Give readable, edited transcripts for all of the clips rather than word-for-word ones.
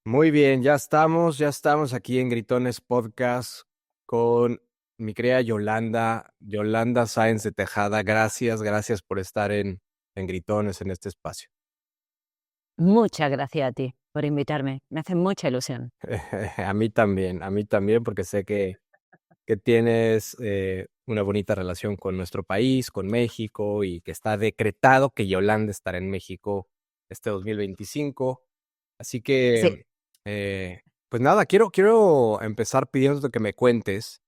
Muy bien, ya estamos aquí en Gritones Podcast con mi querida Yolanda Sáenz de Tejada. Gracias por estar en Gritones, en este espacio. Muchas gracias a ti por invitarme. Me hace mucha ilusión. A mí también, porque sé que tienes una bonita relación con nuestro país, con México, y que está decretado que Yolanda estará en México este 2025. Así Sí. que, pues nada, quiero empezar pidiéndote que me cuentes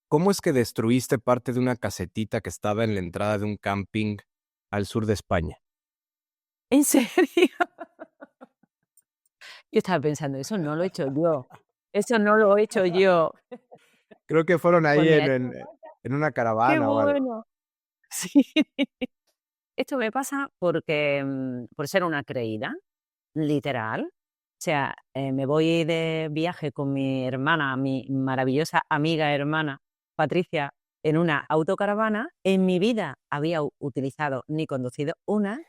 cómo es que destruiste parte de una casetita que estaba en la entrada de un camping al sur de España. ¿En serio? Yo estaba pensando, eso no lo he hecho yo. Eso no lo he hecho yo. Creo que fueron Pues ahí mira, en una qué caravana o algo. bueno. Sí. Esto me pasa porque, por ser una creída, literal. O sea, me voy de viaje con mi hermana, mi maravillosa amiga hermana, Patricia, en una autocaravana. En mi vida había utilizado ni conducido una.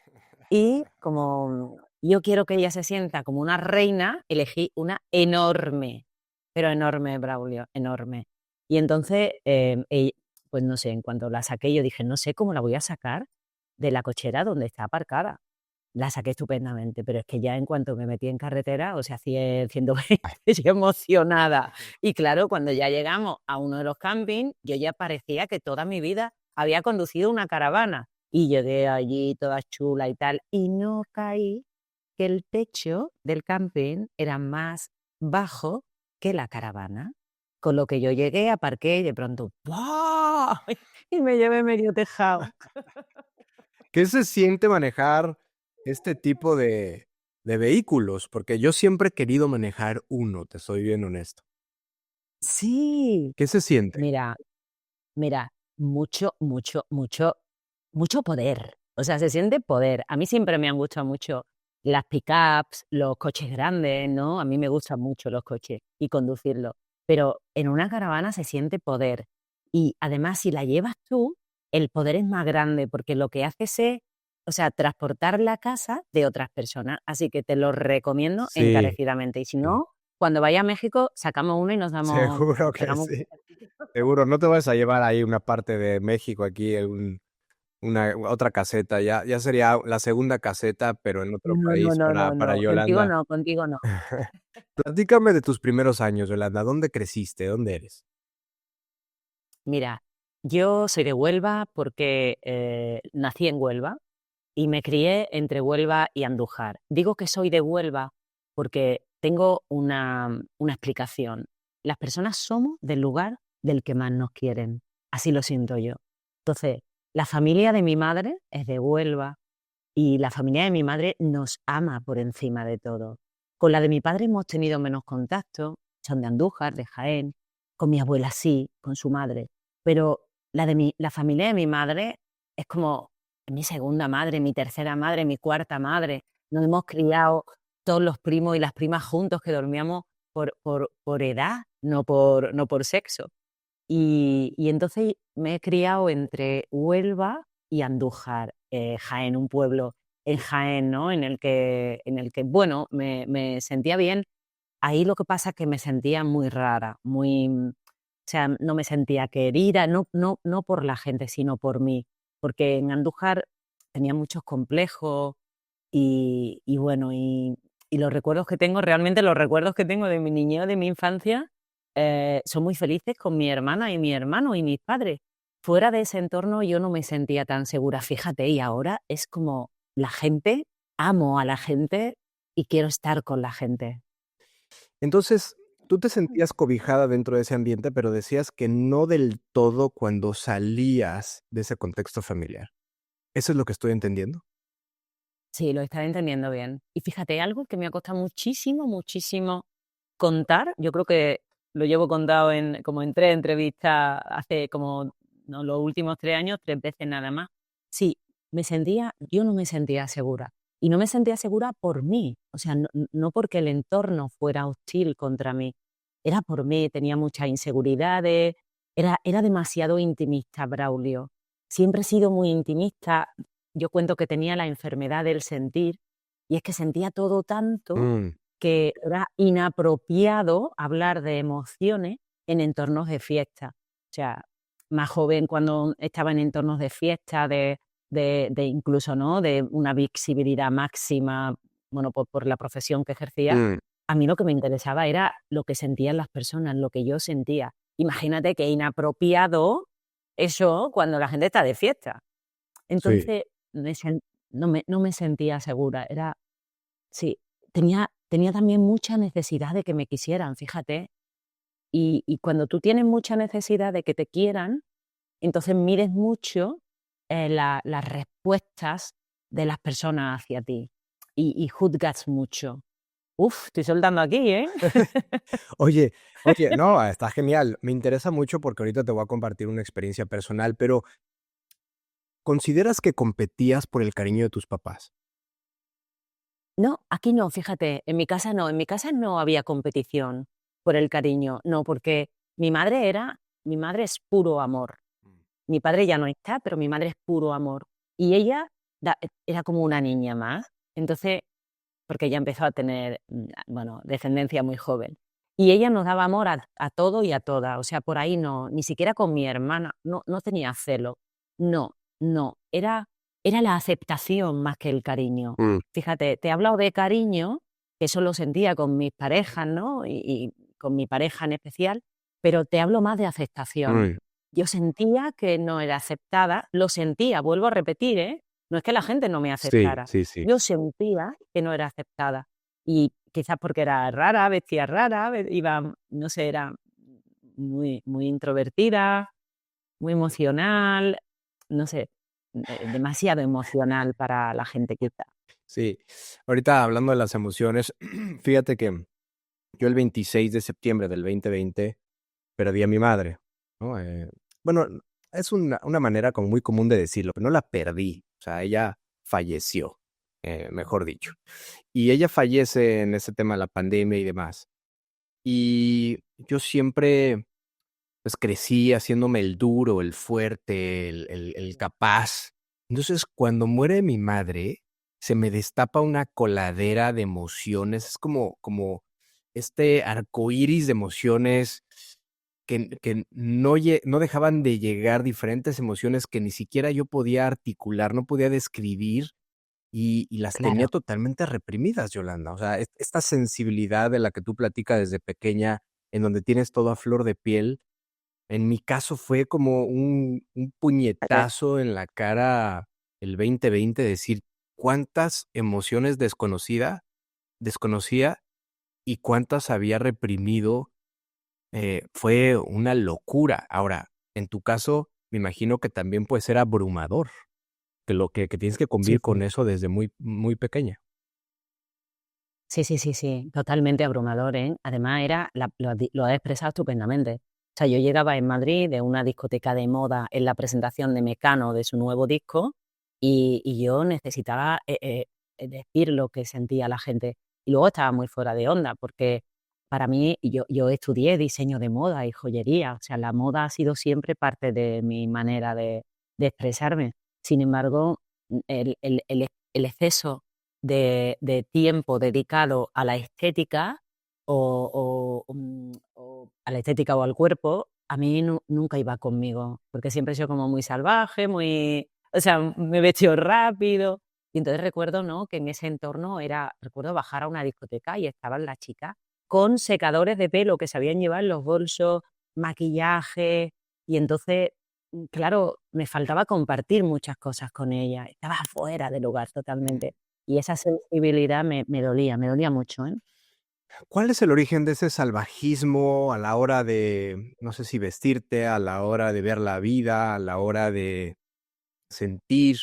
Y como yo quiero que ella se sienta como una reina, elegí una enorme, pero enorme, Braulio, enorme. Y entonces, pues no sé, en cuanto la saqué, yo dije, no sé cómo la voy a sacar de la cochera donde está aparcada. La saqué estupendamente, pero es que ya en cuanto me metí en carretera, o sea, hacía el 120, yo emocionada. Y claro, cuando ya llegamos a uno de los campings, yo ya parecía que toda mi vida había conducido una caravana. Y llegué allí toda chula y tal, y no caí que el techo del camping era más bajo que la caravana. Con lo que yo llegué, aparqué y de pronto, ¡buah! Y me llevé medio tejado. ¿Qué se siente manejar este tipo de vehículos? Porque yo siempre he querido manejar uno, te soy bien honesto. Sí, ¿Qué se siente? mira, mira, mucho, mucho, mucho, mucho poder. O sea, se siente poder. A mí siempre me han gustado mucho las pickups, los coches grandes, ¿no? A mí me gustan mucho los coches y conducirlos. Pero en una caravana se siente poder. Y además, si la llevas tú, el poder es más grande porque lo que haces es, o sea, transportar la casa de otras personas. Así que te lo recomiendo Sí, encarecidamente. Y si sí. no, cuando vaya a México, sacamos uno y nos damos, Seguro que pegamos. sí. Seguro, no te vas a llevar ahí una parte de México aquí, una otra caseta, ya sería la segunda caseta, pero en otro No, no, país no, no, para no, contigo Yolanda. no, contigo no. Platícame de tus primeros años, Yolanda, ¿dónde creciste? ¿Dónde eres? Mira, yo soy de Huelva porque nací en Huelva y me crié entre Huelva y Andújar. Digo que soy de Huelva porque tengo una explicación. Las personas somos del lugar del que más nos quieren. Así lo siento yo. Entonces, la familia de mi madre es de Huelva y la familia de mi madre nos ama por encima de todo. Con la de mi padre hemos tenido menos contacto, son de Andújar, de Jaén, con mi abuela sí, con su madre, pero la familia de mi madre es como mi segunda madre, mi tercera madre, mi cuarta madre. Nos hemos criado todos los primos y las primas juntos que dormíamos por edad, no por sexo. Y entonces me he criado entre Huelva y Andújar, Jaén, un pueblo en Jaén, ¿no? En el que bueno, me sentía bien. Ahí lo que pasa es que me sentía muy rara, o sea, no me sentía querida, no por la gente, sino por mí, porque en Andújar tenía muchos complejos y bueno, y los recuerdos que tengo, realmente los recuerdos que tengo de mi niñez, de mi infancia, son muy felices con mi hermana y mi hermano y mis padres. Fuera de ese entorno yo no me sentía tan segura, fíjate, y ahora es como la gente, amo a la gente y quiero estar con la gente. Entonces, tú te sentías cobijada dentro de ese ambiente, pero decías que no del todo cuando salías de ese contexto familiar. ¿Eso es lo que estoy entendiendo? Sí, lo estás entendiendo bien. Y fíjate, algo que me ha costado muchísimo, muchísimo contar, yo creo que lo llevo contado como en 3 entrevistas hace como, no, los últimos 3 años, 3 veces nada más. Sí, yo no me sentía segura. Y no me sentía segura por mí, o sea, no porque el entorno fuera hostil contra mí, era por mí, tenía muchas inseguridades, era demasiado intimista, Braulio. Siempre he sido muy intimista. Yo cuento que tenía la enfermedad del sentir, y es que sentía todo tanto Mm. que era inapropiado hablar de emociones en entornos de fiesta. O sea, más joven cuando estaba en entornos de fiesta, de incluso, ¿no?, de una visibilidad máxima, bueno, por la profesión que ejercía, Mm, a mí lo que me interesaba era lo que sentían las personas, lo que yo sentía. Imagínate qué inapropiado eso cuando la gente está de fiesta. sí. Entonces, me sen no me sentía segura, era sí, tenía también mucha necesidad de que me quisieran, fíjate. Y cuando tú tienes mucha necesidad de que te quieran, entonces mides mucho, las respuestas de las personas hacia ti y juzgas mucho. Uf, estoy soltando aquí, ¿eh? Oye, oye, no, está genial. Me interesa mucho porque ahorita te voy a compartir una experiencia personal, pero ¿consideras que competías por el cariño de tus papás? No, aquí no, fíjate, en mi casa no había competición por el cariño, no, porque mi madre es puro amor. Mm. Mi padre ya no está, pero mi madre es puro amor. Y ella era como una niña más. Entonces, porque ella empezó a tener, bueno, descendencia muy joven. Y ella nos daba amor a todo y a todas. O sea, por ahí no, ni siquiera con mi hermana, no tenía celo. No, no. Era la aceptación más que el cariño. Mm, Fíjate, te he hablado de cariño, que eso lo sentía con mis parejas, ¿no? Y con mi pareja en especial, pero te hablo más de aceptación. mm, Yo sentía que no era aceptada, lo sentía, vuelvo a repetir, ¿eh? No es que la gente no me sí, aceptara, sí, sí. yo sentía que no era aceptada. Y quizás porque era rara, vestía rara, iba, no sé, era muy introvertida, muy emocional, no sé, demasiado emocional para la gente quizá. Sí. Ahorita hablando de las emociones, fíjate que yo el 26 de septiembre del 2020 perdí a mi madre, ¿no? Bueno, es una manera como muy común de decirlo, pero no la perdí, o sea, ella falleció, mejor dicho. Y ella fallece en ese tema de la pandemia y demás. Y yo siempre, pues, crecí haciéndome el duro, el fuerte, el capaz. Entonces, cuando muere mi madre, se me destapa una coladera de emociones, es como este arcoíris de emociones que no dejaban de llegar, diferentes emociones que ni siquiera yo podía articular, no podía describir, y las tenía Claro, totalmente reprimidas, Yolanda. O sea, esta sensibilidad de la que tú platicas desde pequeña, en donde tienes todo a flor de piel, en mi caso fue como un re puñetazo en la cara el 2020, decir cuántas emociones desconocía y cuántas había reprimido, fue una locura. Ahora, en tu caso, me imagino que también puede ser abrumador, que tienes que sí, convivir sí. con eso desde muy pequeña. Sí, sí, sí, sí, totalmente abrumador, ¿eh? Además era lo has expresado estupendamente. O sea, yo llegaba en Madrid de una discoteca de moda en la presentación de Mecano de su nuevo disco y yo necesitaba, decir lo que sentía la gente. Y luego estaba muy fuera de onda, porque para mí yo estudié diseño de moda y joyería, o sea, la moda ha sido siempre parte de mi manera de expresarme. Sin embargo, el exceso de tiempo dedicado a la estética o a la estética o al cuerpo, a mí nunca iba conmigo, porque siempre he sido como muy salvaje, muy, o sea, me he vestido rápido. Y entonces recuerdo, ¿no?, que en ese entorno recuerdo bajar a una discoteca y estaban las chicas con secadores de pelo que sabían llevar en los bolsos, maquillaje, y entonces, claro, me faltaba compartir muchas cosas con ellas, estaba fuera del lugar Mm. totalmente. Y esa sensibilidad me dolía mucho, ¿eh? ¿Cuál es el origen de ese salvajismo a la hora de, no sé si vestirte, a la hora de ver la vida, a la hora de sentir?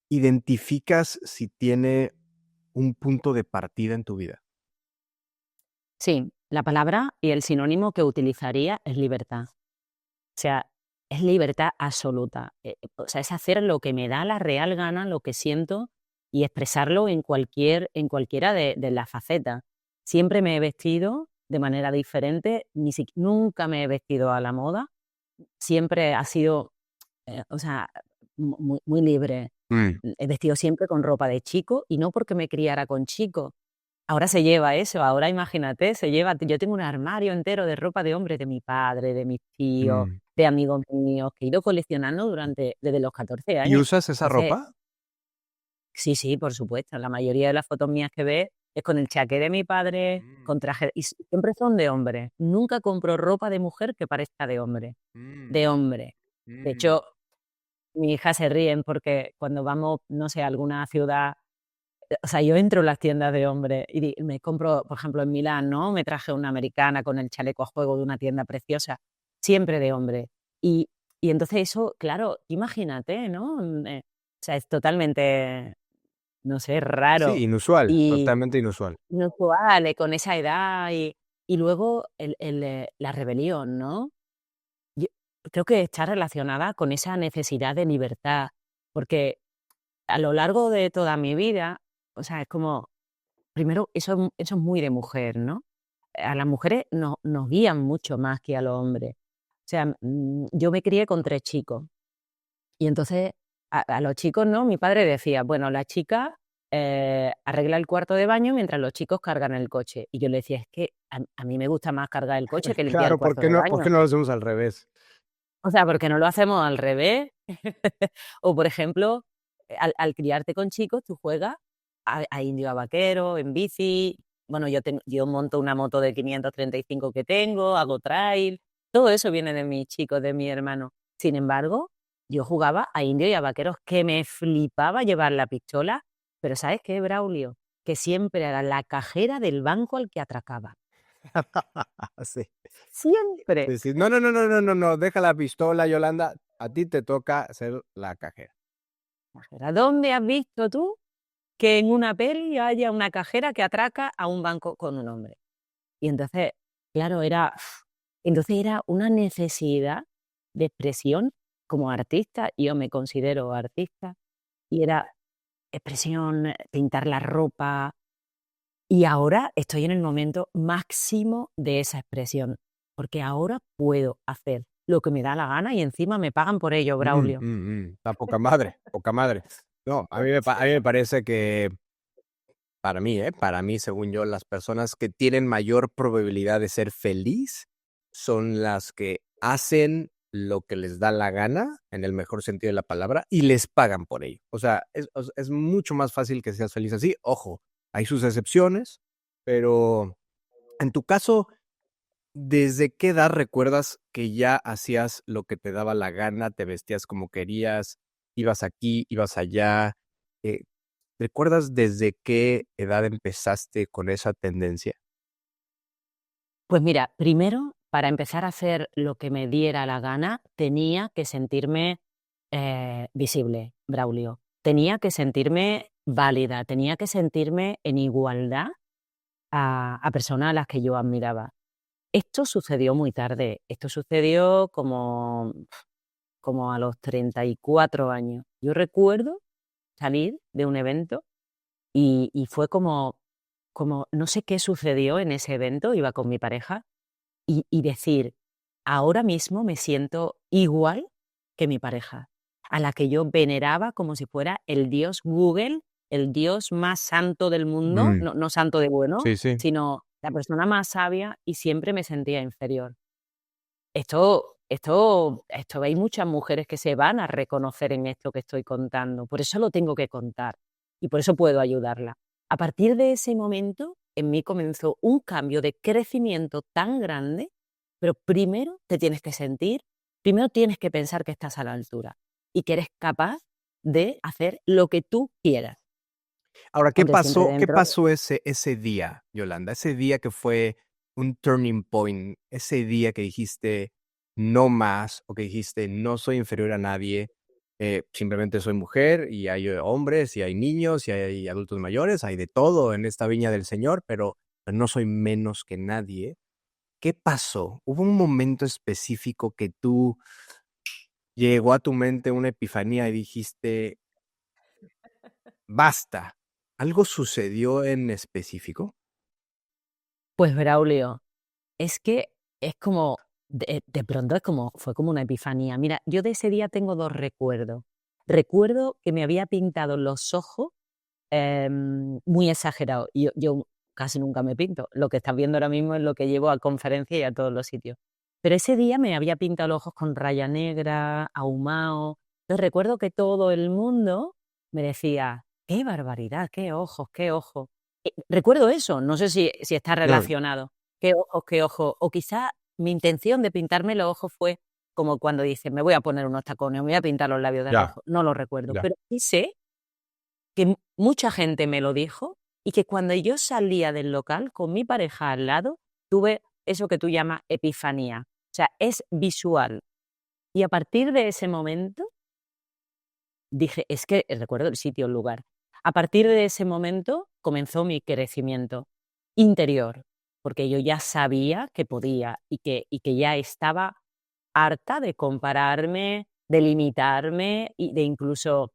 ¿Identificas si tiene un punto de partida en tu vida? Sí, la palabra y el sinónimo que utilizaría es libertad. O sea, es libertad absoluta. O sea, es hacer lo que me da la real gana, lo que siento y expresarlo en cualquiera de las facetas. Siempre me he vestido de manera diferente, nunca me he vestido a la moda, siempre ha sido, o sea, muy libre. Mm, He vestido siempre con ropa de chico y no porque me criara con chicos, ahora se lleva eso, ahora imagínate, se lleva, yo tengo un armario entero de ropa de hombre de mi padre, de mis tíos, Mm. de amigos míos, que he ido coleccionando desde los 14 ¿Y años. usas esa Entonces, ropa? sí, sí, por supuesto. La mayoría de las fotos mías que ves es con el chaqué de mi padre, Mm, con traje, y siempre son de hombre. Nunca compro ropa de mujer que parezca de hombre, de mm, hombre. De mm, hecho, mi hija se ríen porque cuando vamos, no sé, a alguna ciudad, o sea, yo entro en las tiendas de hombre y me compro, por ejemplo, en Milán, ¿no? Me traje una americana con el chaleco a juego de una tienda preciosa, siempre de hombre. Y, y entonces eso, claro, imagínate, ¿no? O sea, es totalmente, no sé, sí, raro inusual, y totalmente inusual. inusual, con esa edad y luego la rebelión, ¿no? Yo creo que está relacionada con esa necesidad de libertad, porque a lo largo de toda mi vida, o sea, es como, primero, eso es muy de mujer, ¿no? A las mujeres nos guían mucho más que a los hombres. O sea, yo me crié con 3 chicos. Y entonces, a los chicos, ¿no? Mi padre decía, bueno, la chica arregla el cuarto de baño mientras los chicos cargan el coche. Y yo le decía, es que a mí me gusta más cargar el coche que limpiar el Claro, cuarto de por baño. qué no lo hacemos al revés? O sea, ¿por qué no lo hacemos al revés? O, por ejemplo, al criarte con chicos, tú juegas a indio, a vaquero, en bici. Bueno, yo monto una moto de 535 que tengo, hago trail. Todo eso viene de mis chicos, de mi hermano. Sin embargo, yo jugaba a indio y a vaqueros, que me flipaba llevar la pistola, pero ¿sabes qué, Braulio? Que siempre era la cajera del banco al que atracaba. Sí, Siempre. sí, sí. No, no, no, no, no, no, no, deja la pistola, Yolanda, a ti te toca ser la cajera. Cajera. ¿Dónde has visto tú que en una peli haya una cajera que atraca a un banco con un hombre? Y entonces, claro, era una necesidad de expresión como artista. Yo me considero artista y era expresión, pintar la ropa. Y ahora estoy en el momento máximo de esa expresión, porque ahora puedo hacer lo que me da la gana y encima me pagan por ello, Braulio. Está poca madre, poca madre. No, a mí me parece que para mí, según yo, las personas que tienen mayor probabilidad de ser feliz son las que hacen lo que les da la gana, en el mejor sentido de la palabra, y les pagan por ello. Es mucho más fácil que seas feliz así. Ojo, hay sus excepciones, pero en tu caso, ¿desde qué edad recuerdas que ya hacías lo que te daba la gana, te vestías como querías, ibas aquí, ibas allá? Eh, ¿Recuerdas desde qué edad empezaste con esa tendencia? Pues mira, primero, para empezar a hacer lo que me diera la gana, tenía que sentirme visible, Braulio. Tenía que sentirme válida, tenía que sentirme en igualdad a personas a las que yo admiraba. Esto sucedió muy tarde, esto sucedió como a los 34 años. Yo recuerdo salir de un evento y fue como no sé qué sucedió en ese evento, iba con mi pareja, y decir, ahora mismo me siento igual que mi pareja, a la que yo veneraba como si fuera el dios Google, el dios más santo del mundo, Mm, no santo de bueno, sí, sí. sino la persona más sabia, y siempre me sentía inferior. Esto hay muchas mujeres que se van a reconocer en esto que estoy contando, por eso lo tengo que contar y por eso puedo ayudarla. A partir de ese momento, en mí comenzó un cambio de crecimiento tan grande, pero primero tienes que pensar que estás a la altura y que eres capaz de hacer lo que tú quieras, Ahora, aunque siempre qué dentro. pasó ese día, Yolanda? Ese día que fue un turning point, ese día que dijiste: "No más", o que dijiste: "No soy inferior a nadie, simplemente soy mujer, y hay hombres, y hay niños, y hay adultos mayores, hay de todo en esta viña del Señor, pero no soy menos que nadie". ¿Qué pasó? ¿Hubo un momento específico que tú llegó a tu mente una epifanía y dijiste: "Basta"? ¿Algo sucedió en específico? Pues Braulio, es que es como, de pronto fue como una epifanía. Mira, yo de ese día tengo 2 recuerdos. Recuerdo que me había pintado los ojos, muy exagerado. Yo casi nunca me pinto. Lo que estás viendo ahora mismo es lo que llevo a conferencias y a todos los sitios. Pero ese día me había pintado los ojos con raya negra, ahumado. Entonces recuerdo que todo el mundo me decía, qué barbaridad, qué ojos, qué ojos. Recuerdo eso, no sé si está No, relacionado. Qué ojos, qué ojos. O quizá mi intención de pintarme los ojos fue como cuando dices, me voy a poner unos tacones, me voy a pintar los labios de ya, rojo. No lo recuerdo, ya. pero sí sé que mucha gente me lo dijo y que cuando yo salía del local con mi pareja al lado, tuve eso que tú llamas epifanía. O sea, es visual. Y a partir de ese momento dije, es que recuerdo el sitio, el lugar. A partir de ese momento comenzó mi crecimiento interior, porque yo ya sabía que podía y que ya estaba harta de compararme, de limitarme y de incluso,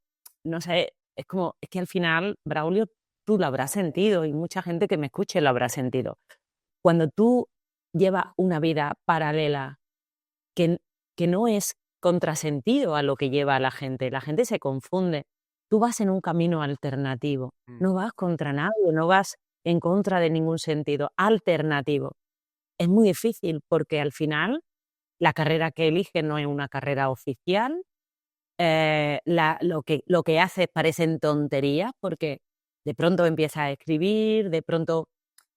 no sé, es que al final, Braulio, tú lo habrás sentido y mucha gente que me escuche lo habrá sentido. Cuando tú llevas una vida paralela que, que no es contrasentido a lo que lleva a la gente se confunde. Tú vas en un camino alternativo, Mm. no vas contra nadie, no vas en contra de ningún sentido, alternativo. Es muy difícil porque al final la carrera que eliges no es una carrera oficial, lo que haces parecen tonterías porque de pronto empiezas a escribir, de pronto,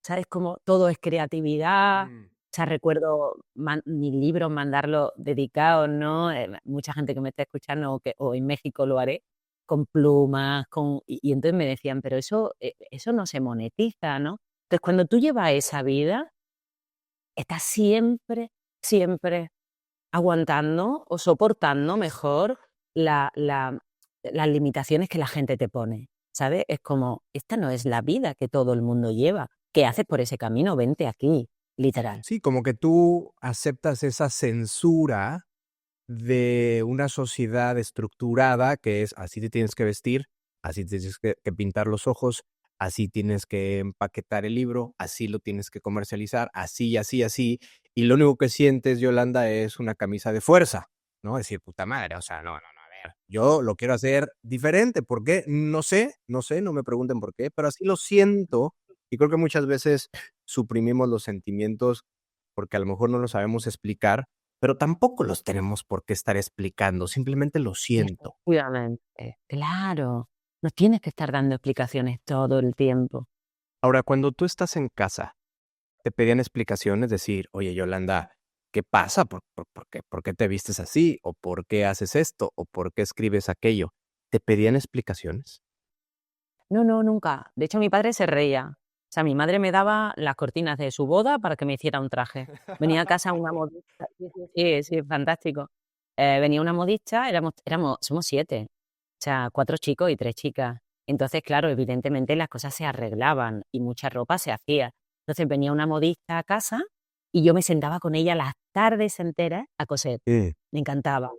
¿sabes? Como todo es creatividad. Mm. O sea, recuerdo mis libros mandarlos dedicados, ¿no? Mucha gente que me está escuchando o en México lo haré, con plumas, y entonces me decían, pero eso no se monetiza, ¿no? Entonces, cuando tú llevas esa vida, estás siempre, siempre aguantando o soportando mejor la la las limitaciones que la gente te pone, ¿sabes? Es como, esta no es la vida que todo el mundo lleva. ¿Qué haces por ese camino? Vente aquí, literal. Sí, como que tú aceptas esa censura de una sociedad estructurada que es así te tienes que vestir, así tienes que pintar los ojos, así tienes que empaquetar el libro, así lo tienes que comercializar, así, así, así. Y lo único que sientes, Yolanda, es una camisa de fuerza, ¿no? Decir, puta madre, o sea, no, no, no, a ver, yo lo quiero hacer diferente. ¿Por qué? No sé, no sé, no me pregunten por qué, pero así lo siento. Y creo que muchas veces suprimimos los sentimientos porque a lo mejor no lo sabemos explicar, pero tampoco los tenemos por qué estar explicando, simplemente lo siento. Efectivamente, claro. No tienes que estar dando explicaciones todo el tiempo. Ahora, cuando tú estás en casa, te pedían explicaciones, decir, oye, Yolanda, ¿qué pasa? ¿Por qué te vistes así? ¿O por qué haces esto? ¿O por qué escribes aquello? ¿Te pedían explicaciones? No, no, nunca. De hecho, mi padre se reía. O sea, mi madre me daba las cortinas de su boda para que me hiciera un traje. Venía a casa una modista. Sí, sí, sí, sí, fantástico. Venía una modista, somos 7. O sea, 4 chicos y 3 chicas. Entonces, claro, evidentemente las cosas se arreglaban y mucha ropa se hacía. Entonces venía una modista a casa y yo me sentaba con ella las tardes enteras a coser. Sí. Me encantaba.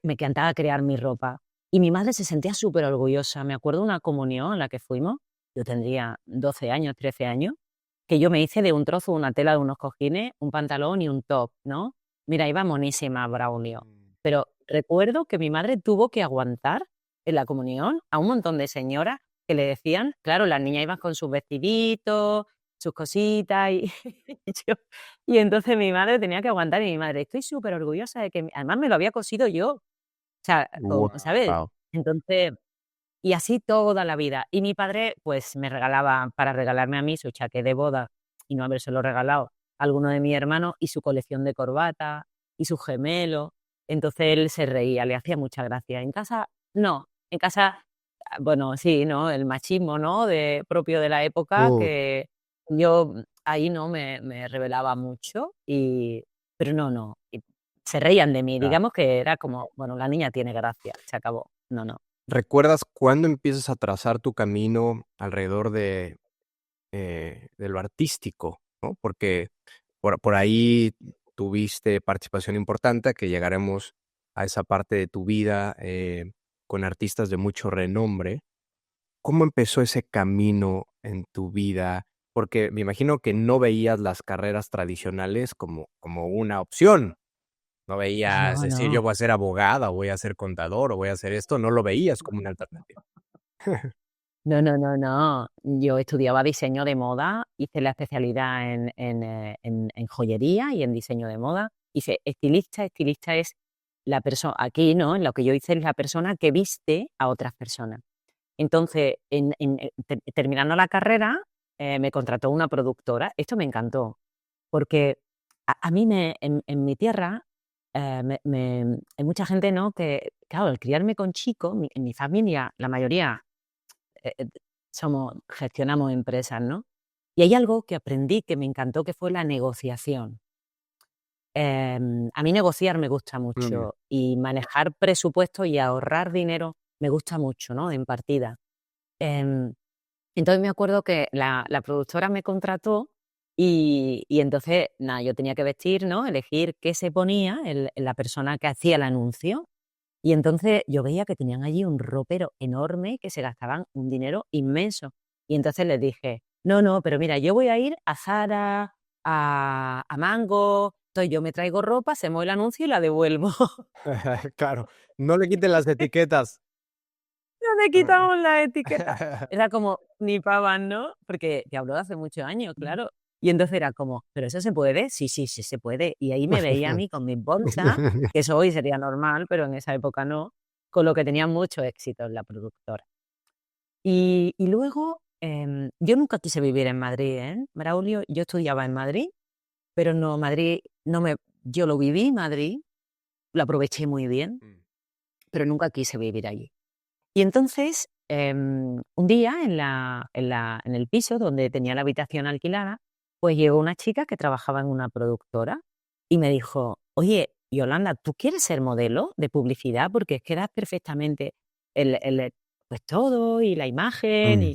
Me encantaba crear mi ropa. Y mi madre se sentía súper orgullosa. Me acuerdo de una comunión a la que fuimos, yo tendría 12 años, 13 años, que yo me hice de un trozo, una tela de unos cojines, un pantalón y un top, ¿no? Mira, iba monísima, Braulio. Mm. Pero recuerdo que mi madre tuvo que aguantar en la comunión a un montón de señoras que le decían, claro, las niñas iban con sus vestiditos, sus cositas, y, y entonces mi madre tenía que aguantar y mi madre, estoy súper orgullosa de que, además me lo había cosido yo, o sea, ¿sabes? Wow. Entonces, y así toda la vida. Y mi padre, pues, me regalaba, para regalarme a mí, su chaqué de boda y no habérselo regalado a alguno de mis hermanos, y su colección de corbatas, y sus gemelos. Entonces él se reía, le hacía mucha gracia. En casa, no. En casa, bueno, sí, ¿no? El machismo, ¿no? Propio de la época, Uh, que yo ahí no me rebelaba mucho, pero no, no. Se reían de mí, ya. digamos que era como, bueno, la niña tiene gracia, se acabó. No, no. ¿Recuerdas cuándo empiezas a trazar tu camino alrededor de lo artístico, ¿no? Porque por ahí tuviste participación importante, que llegaremos a esa parte de tu vida con artistas de mucho renombre. ¿Cómo empezó ese camino en tu vida? Porque me imagino que no veías las carreras tradicionales como una opción. No veías No, decir, yo no. voy a ser abogada, o voy a ser contador, o voy a hacer esto. No lo veías como una alternativa. No, no, no, no. Yo estudiaba diseño de moda, hice la especialidad en joyería y en diseño de moda. Hice estilista. Estilista es la persona, aquí, ¿no? Lo que yo hice es la persona que viste a otras personas. Entonces, terminando la carrera, me contrató una productora. Esto me encantó, porque a mí en mi tierra hay mucha gente, ¿no? Que, claro, al criarme con chicos, en mi familia, la mayoría eh, eh, gestionamos empresas, ¿no? Y hay algo que aprendí que me encantó, que fue la negociación. A mí negociar me gusta Muy bien. mucho y manejar presupuestos y ahorrar dinero me gusta mucho, ¿no? En partida. Em, entonces me acuerdo que la productora me contrató y entonces, nada, yo tenía que vestir, ¿no? Elegir qué se ponía la persona que hacía el anuncio. Y entonces yo veía que tenían allí un ropero enorme, que se gastaban un dinero inmenso. Y entonces les dije, no, no, pero mira, yo voy a ir a Zara, a Mango, entonces yo me traigo ropa, hacemos el anuncio y la devuelvo. Claro, no le quiten las etiquetas. No le quitamos la etiqueta. Era como, ni pavas, ¿no? Porque te hablo de hace muchos años, claro. Y entonces era como, ¿pero eso se puede? Sí, sí, sí se puede. Y ahí me veía a mí con mis bolsas, que eso hoy sería normal, pero en esa época no, con lo que tenía mucho éxito en la productora. Y luego, yo nunca quise vivir en Madrid, ¿eh? Braulio, yo estudiaba en Madrid, pero no, Madrid, no me, yo lo viví, Madrid, lo aproveché muy bien, pero nunca quise vivir allí. Y entonces, un día en el piso donde tenía la habitación alquilada, pues llegó una chica que trabajaba en una productora y me dijo, oye, Yolanda, ¿tú quieres ser modelo de publicidad? Porque es que das perfectamente pues todo y la imagen. Mm,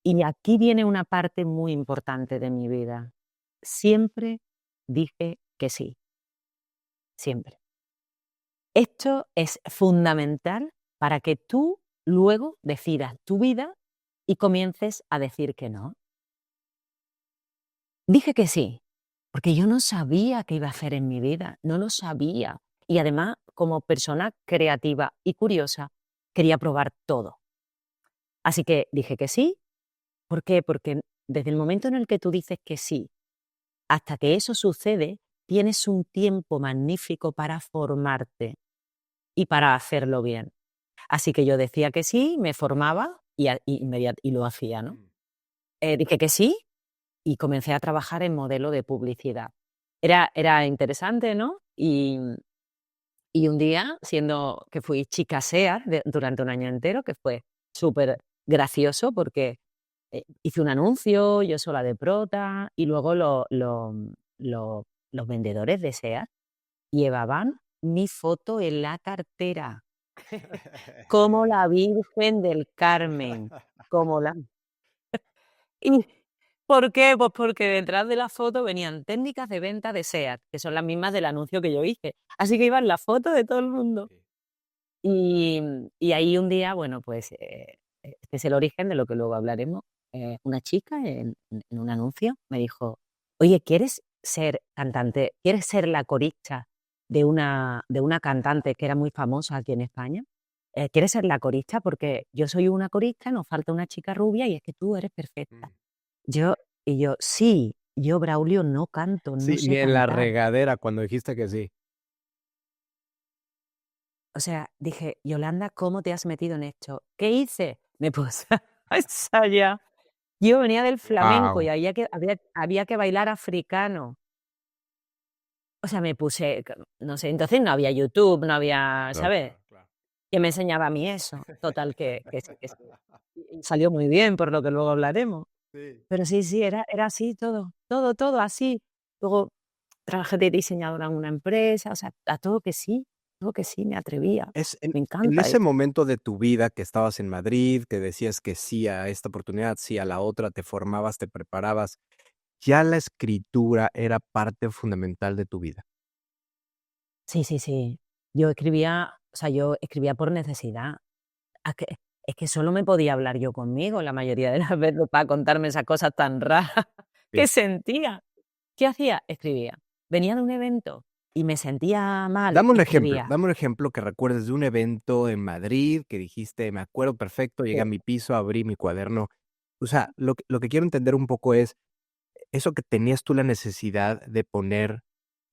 Y aquí viene una parte muy importante de mi vida. Siempre dije que sí, siempre. Esto es fundamental para que tú luego decidas tu vida y comiences a decir que no. Dije que sí, porque yo no sabía qué iba a hacer en mi vida, no lo sabía. Y además, como persona creativa y curiosa, quería probar todo. Así que dije que sí. ¿Por qué? Porque desde el momento en el que tú dices que sí, hasta que eso sucede, tienes un tiempo magnífico para formarte y para hacerlo bien. Así que yo decía que sí, me formaba y lo hacía, ¿no? Dije que sí y comencé a trabajar en modelo de publicidad. Era interesante, ¿no? Y un día, siendo que fui chica SEA durante un año entero, que fue súper gracioso porque hice un anuncio, yo sola de prota, y luego los vendedores de SEA llevaban mi foto en la cartera, como la Virgen del Carmen, como la... ¿Y por qué? Pues porque detrás de la foto venían técnicas de venta de SEAT, que son las mismas del anuncio que yo hice. Así que iban las fotos de todo el mundo. Y ahí un día, bueno, pues este es el origen de lo que luego hablaremos. Una chica en un anuncio me dijo, oye, ¿quieres ser cantante? ¿Quieres ser la corista de una cantante que era muy famosa aquí en España? ¿Quieres ser la corista? Porque yo soy una corista, nos falta una chica rubia y es que tú eres perfecta. Yo, sí, yo, Braulio, no canto, no Sí, sé ni en la cantar. regadera cuando dijiste que sí. O sea, dije, Yolanda, ¿cómo te has metido en esto? ¿Qué hice? Me puse a ensayar. Yo venía del flamenco y Wow. había que bailar africano. O sea, me puse, no sé, entonces no había YouTube, no había, Claro. ¿sabes? Que me enseñaba a mí eso. Total, que sí, que sí. Y salió muy bien, por lo que luego hablaremos. Sí. Pero sí, sí, era así todo, todo, todo así. Luego trabajé de diseñadora en una empresa, o sea, a todo que sí, me atrevía. Es Me en encanta ese esto. momento de tu vida que estabas en Madrid, que decías que sí a esta oportunidad, sí a la otra, te formabas, te preparabas, ¿ya la escritura era parte fundamental de tu vida? Sí, sí, sí. Yo escribía por necesidad. A que Es que solo me podía hablar yo conmigo la mayoría de las veces para contarme esas cosas tan raras Sí. que sentía. ¿Qué hacía? Escribía. Venía de un evento. y me sentía mal, escribía. Dame un ejemplo que recuerdes de un evento en Madrid que dijiste: "Me acuerdo perfecto, llegué Sí. a mi piso, abrí mi cuaderno". O sea, lo que quiero entender un poco es eso que tenías tú la necesidad de poner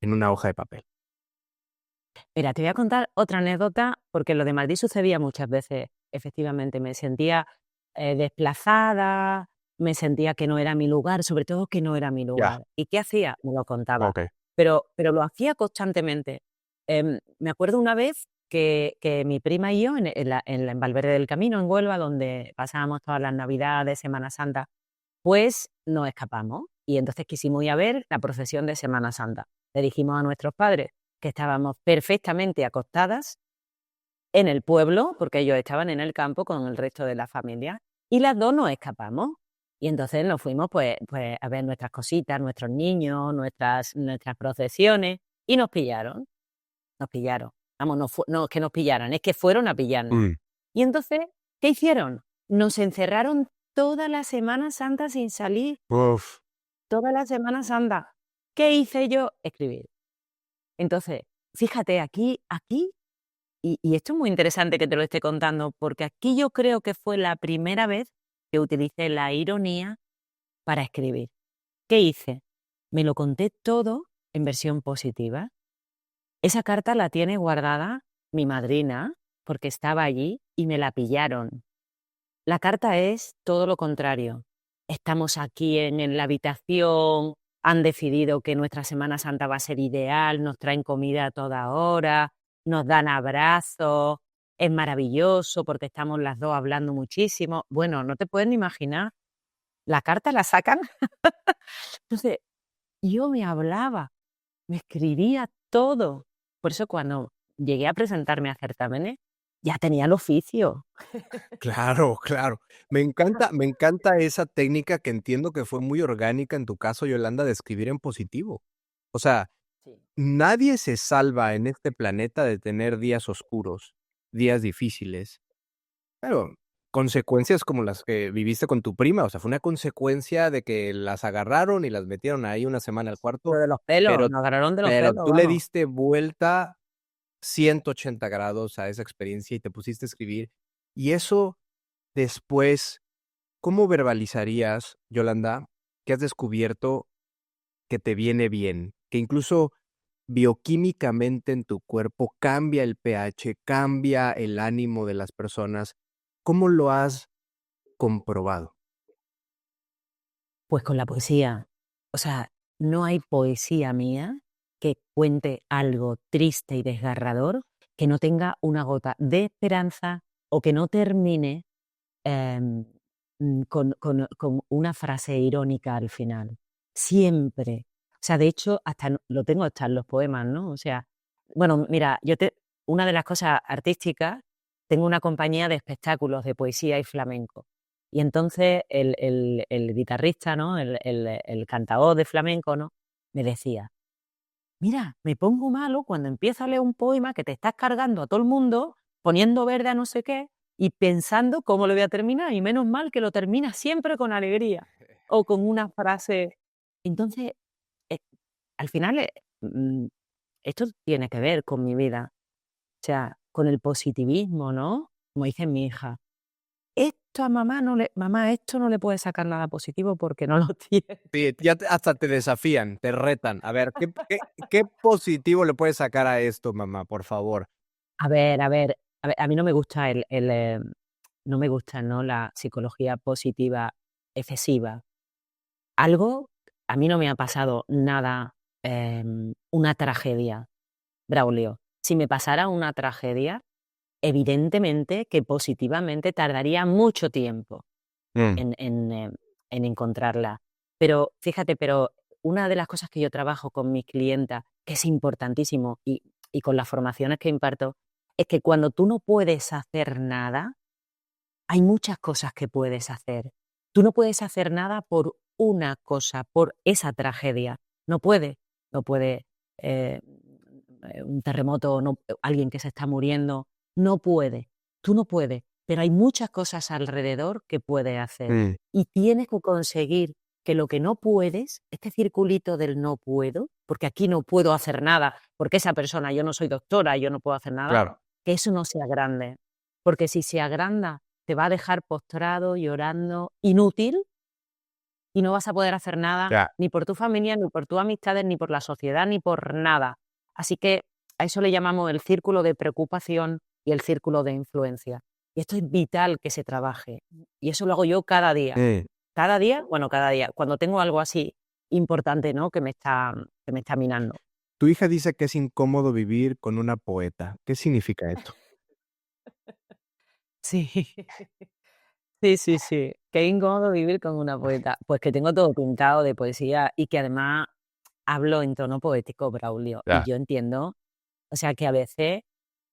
en una hoja de papel. Mira, te voy a contar otra anécdota, porque lo de Madrid sucedía muchas veces, efectivamente. Me sentía desplazada, me sentía que no era mi lugar, sobre todo que no era mi Ya, lugar. ¿Y qué hacía? Me lo contaba, okey. pero lo hacía constantemente. Me acuerdo una vez que mi prima y yo, en Valverde del Camino, en Huelva, donde pasábamos todas las Navidades, Semana Santa, pues nos escapamos y entonces quisimos ir a ver la procesión de Semana Santa. Le dijimos a nuestros padres que estábamos perfectamente acostadas en el pueblo, porque ellos estaban en el campo con el resto de la familia, y las 2 nos escapamos. Y entonces nos fuimos, pues, a ver nuestras cositas, nuestros niños, nuestras procesiones, y nos pillaron, nos pillaron. Vamos, no es que nos pillaran, es que fueron a pillarnos. Mm. Y entonces, ¿qué hicieron? Nos encerraron toda la Semana Santa sin salir, Uf, toda la Semana Santa. ¿Qué hice yo? Escribir. Entonces, fíjate, aquí y esto es muy interesante que te lo esté contando, porque aquí yo creo que fue la primera vez que utilicé la ironía para escribir. ¿Qué hice? Me lo conté todo en versión positiva. Esa carta la tiene guardada mi madrina, porque estaba allí y me la pillaron. La carta es todo lo contrario. Estamos aquí en la habitación, han decidido que nuestra Semana Santa va a ser ideal, nos traen comida a toda hora, nos dan abrazos, es maravilloso porque estamos las 2 hablando muchísimo. Bueno, no te puedes ni imaginar, la carta la sacan. Entonces, yo me hablaba, me escribía todo. Por eso cuando llegué a presentarme a certámenes, ya tenía el oficio. claro, claro. Me encanta esa técnica que entiendo que fue muy orgánica en tu caso, Yolanda, de escribir en positivo. O sea, Sí. nadie se salva en este planeta de tener días oscuros, días difíciles. Claro, consecuencias como las que viviste con tu prima, o sea, fue una consecuencia de que las agarraron y las metieron ahí una semana al Lo cuarto, de los pelos, pero nos agarraron de los pero pelos, tú le vamos. diste vuelta 180 grados a esa experiencia y te pusiste a escribir. Y eso después, ¿cómo verbalizarías, Yolanda, que has descubierto que te viene bien? Que incluso bioquímicamente en tu cuerpo cambia el pH, cambia el ánimo de las personas. ¿Cómo lo has comprobado? Pues con la poesía. O sea, no hay poesía mía que cuente algo triste y desgarrador que no tenga una gota de esperanza o que no termine em, con una frase irónica al final. Siempre. O sea, de hecho, hasta lo tengo hasta en los poemas, ¿no? O sea, bueno, mira, una de las cosas artísticas, tengo una compañía de espectáculos de poesía y flamenco. Y entonces el guitarrista, ¿no? El cantaor de flamenco, ¿no? Me decía, mira, me pongo malo cuando empiezo a leer un poema que te estás cargando a todo el mundo, poniendo verde a no sé qué, y pensando cómo lo voy a terminar. Y menos mal que lo termina siempre con alegría o con una frase. Entonces, eh, al final, esto tiene que ver con mi vida, o sea, con el positivismo, ¿no? Como dice mi hija. Esto a mamá, esto no le puede sacar nada positivo porque no lo tiene. Sí, ya hasta te desafían, te retan. A ver, ¿qué positivo le puedes sacar a esto, mamá, por favor? A mí no me gusta no me gusta, ¿no?, la psicología positiva excesiva. Algo a mí no me ha pasado nada, una tragedia, Braulio. Si me pasara una tragedia, evidentemente que positivamente tardaría mucho tiempo Mm, en encontrarla. Pero fíjate, una de las cosas que yo trabajo con mis clientas, que es importantísimo, y con las formaciones que imparto, es que cuando tú no puedes hacer nada, hay muchas cosas que puedes hacer. Tú no puedes hacer nada por una cosa, por esa tragedia. No puede, no puede, un terremoto, no, alguien que se está muriendo, no puede. Tú no puedes, pero hay muchas cosas alrededor que puedes hacer mm. y tienes que conseguir que lo que no puedes, este circulito del no puedo, porque aquí no puedo hacer nada, porque esa persona, yo no soy doctora, yo no puedo hacer nada, Claro. que eso no se agrande. Porque si se agranda, te va a dejar postrado, llorando, inútil, y no vas a poder hacer nada Ya. ni por tu familia, ni por tus amistades, ni por la sociedad, ni por nada. Así que a eso le llamamos el círculo de preocupación y el círculo de influencia. Y esto es vital que se trabaje. Y eso lo hago yo cada día. Cada día, bueno, cada día, cuando tengo algo así importante, ¿no? Que me está minando. Tu hija dice que es incómodo vivir con una poeta. ¿Qué significa esto? Sí. Sí, sí, sí. Qué incómodo vivir con una poeta. Pues que tengo todo pintado de poesía y que además hablo en tono poético, Braulio. Y Ya. yo entiendo, o sea, que a veces,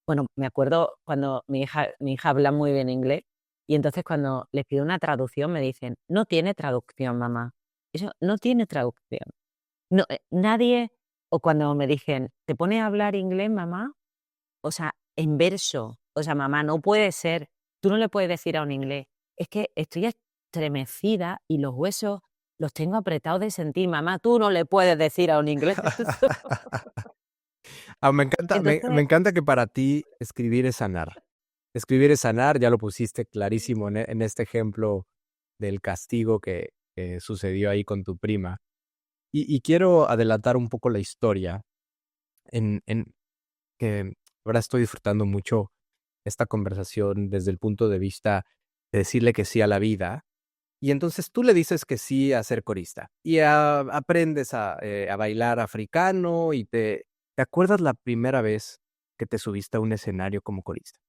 bueno, me acuerdo cuando mi hija habla muy bien inglés y entonces cuando les pido una traducción me dicen, no tiene traducción, mamá. Eso no tiene traducción. No, nadie, o cuando me dicen, ¿te pones a hablar inglés, mamá? O sea, en verso. O sea, mamá, no puede ser. Tú no le puedes decir a un inglés, es que estoy estremecida y los huesos los tengo apretados de sentir. Mamá, tú no le puedes decir a un inglés eso. Me Entonces, encanta que para ti escribir es sanar. Escribir es sanar, ya lo pusiste clarísimo en este ejemplo del castigo que sucedió ahí con tu prima. Y quiero adelantar un poco la historia en que ahora estoy disfrutando mucho esta conversación desde el punto de vista de decirle que sí a la vida. Y entonces tú le dices que sí a ser corista y aprendes a bailar africano y ¿te acuerdas la primera vez que te subiste a un escenario como corista?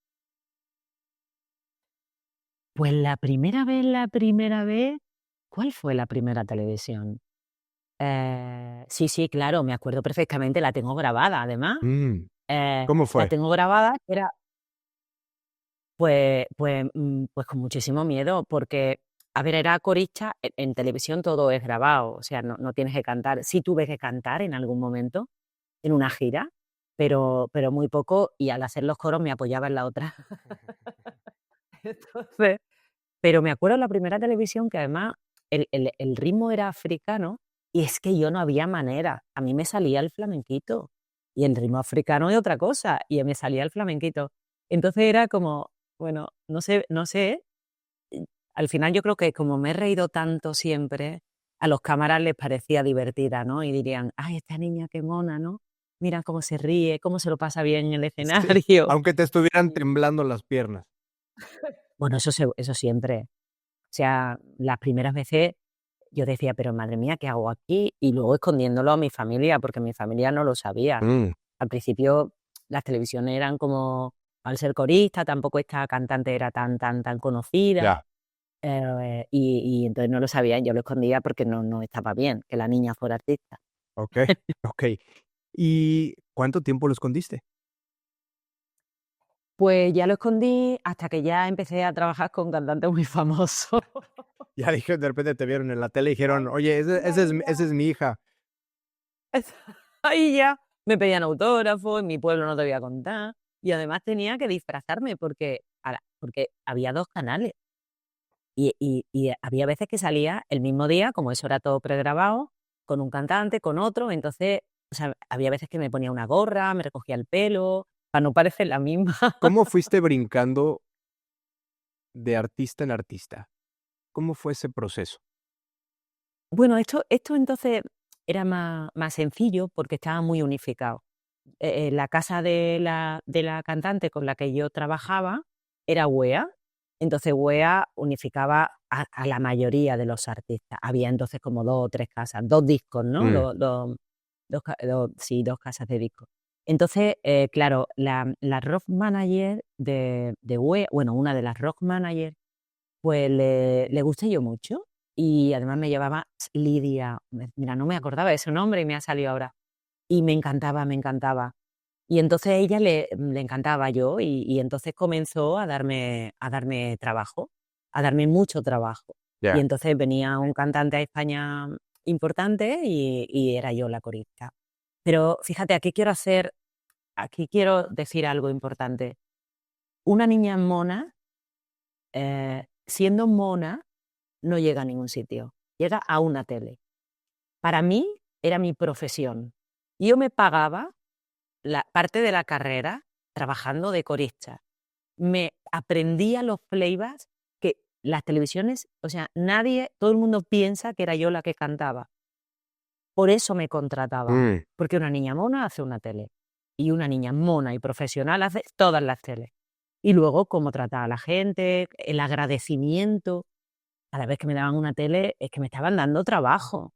pues la primera vez, ¿cuál fue la primera televisión? Sí, sí, claro, me acuerdo perfectamente, la tengo grabada además. Mm, Eh, ¿Cómo la fue? tengo grabada, era pues con muchísimo miedo, porque, a ver, era corista, en televisión todo es grabado, o sea, no tienes que cantar. Sí tuve que cantar en algún momento, en una gira, pero muy poco, y al hacer los coros me apoyaba en la otra. Entonces, pero me acuerdo la primera televisión que además el ritmo era africano, y es que yo no había manera. A mí me salía el flamenquito, y el ritmo africano es otra cosa, y me salía el flamenquito. Entonces era como, bueno, no sé, al final yo creo que como me he reído tanto siempre, a los cámaras les parecía divertida, ¿no? Y dirían: "Ay, esta niña qué mona, ¿no? Mira cómo se ríe, cómo se lo pasa bien en el Sí, escenario". aunque te estuvieran Sí. temblando las piernas. Bueno, eso siempre. O sea, las primeras veces yo decía: "Pero madre mía, ¿qué hago aquí?". Y luego escondiéndolo a mi familia, porque mi familia no lo sabía. Mm, Al principio las televisiones eran como, al ser corista, tampoco esta cantante era tan conocida. ya, Y entonces no lo sabía, yo lo escondía porque no estaba bien que la niña fuera artista. okey, okey. ¿Y cuánto tiempo lo escondiste? Pues ya lo escondí hasta que ya empecé a trabajar con cantantes muy famosos. Ya dije, de repente te vieron en la tele y dijeron: "Oye, Ahí esa ya es mi hija". ahí ya me pedían autógrafos, en mi pueblo no te voy a contar. Y además tenía que disfrazarme porque había 2 canales. Y había veces que salía el mismo día, como eso era todo pregrabado, con un cantante, con otro, entonces, o sea, había veces que me ponía una gorra, me recogía el pelo, para no parecer la misma. ¿Cómo fuiste brincando de artista en artista? ¿Cómo fue ese proceso? Bueno, esto entonces era más sencillo porque estaba muy unificado. La casa de la cantante con la que yo trabajaba era UEA, entonces UEA unificaba a la mayoría de los artistas. Había entonces como 2 o 3 casas, 2 discos, ¿no? Mm, 2 casas de discos. Entonces, claro, la rock manager de UEA, bueno, una de las rock manager, pues le gusté yo mucho, y además me llevaba Lidia, mira, no me acordaba de su nombre y me ha salido ahora. Y me encantaba, me encantaba. Y entonces a ella le encantaba yo, y entonces comenzó a darme trabajo, a darme mucho trabajo. Y ya. entonces venía un cantante a España importante y era yo la corista. Pero fíjate, aquí quiero decir algo importante. Una niña mona, siendo mona, no llega a ningún sitio. llega a una tele. Para mí era mi profesión. Yo me pagaba la parte de la carrera trabajando de corista. Me aprendía los playbacks que las televisiones, o sea, todo el mundo piensa que era yo la que cantaba. Por eso me contrataban, Mm, porque una niña mona hace una tele y una niña mona y profesional hace todas las teles. Y luego cómo trataba a la gente, el agradecimiento. Cada vez que me daban una tele es que me estaban dando trabajo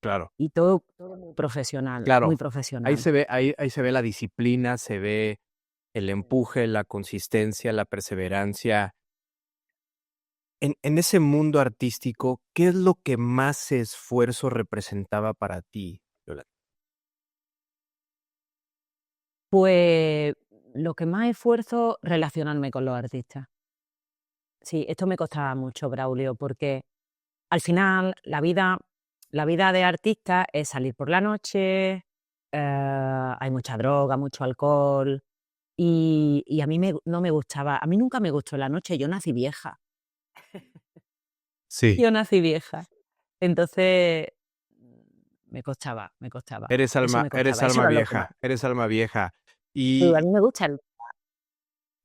claro, y todo muy profesional, muy claro. Ahí profesional. se ve, ahí se ve la disciplina, se ve el empuje, la consistencia, la perseverancia. En ese mundo artístico, ¿qué es lo que más esfuerzo representaba para ti, Yolanda? Pues lo que más esfuerzo, relacionarme con los artistas. Sí, esto me costaba mucho, Braulio, porque al final la vida de artista es salir por la noche, hay mucha droga, mucho alcohol, y a mí no me gustaba, a mí nunca me gustó la noche, yo nací vieja, Sí. yo nací vieja. Entonces, eso me Eres costaba, eso alma era lo que más. vieja, eres alma vieja. Pero a Y mí me gusta el.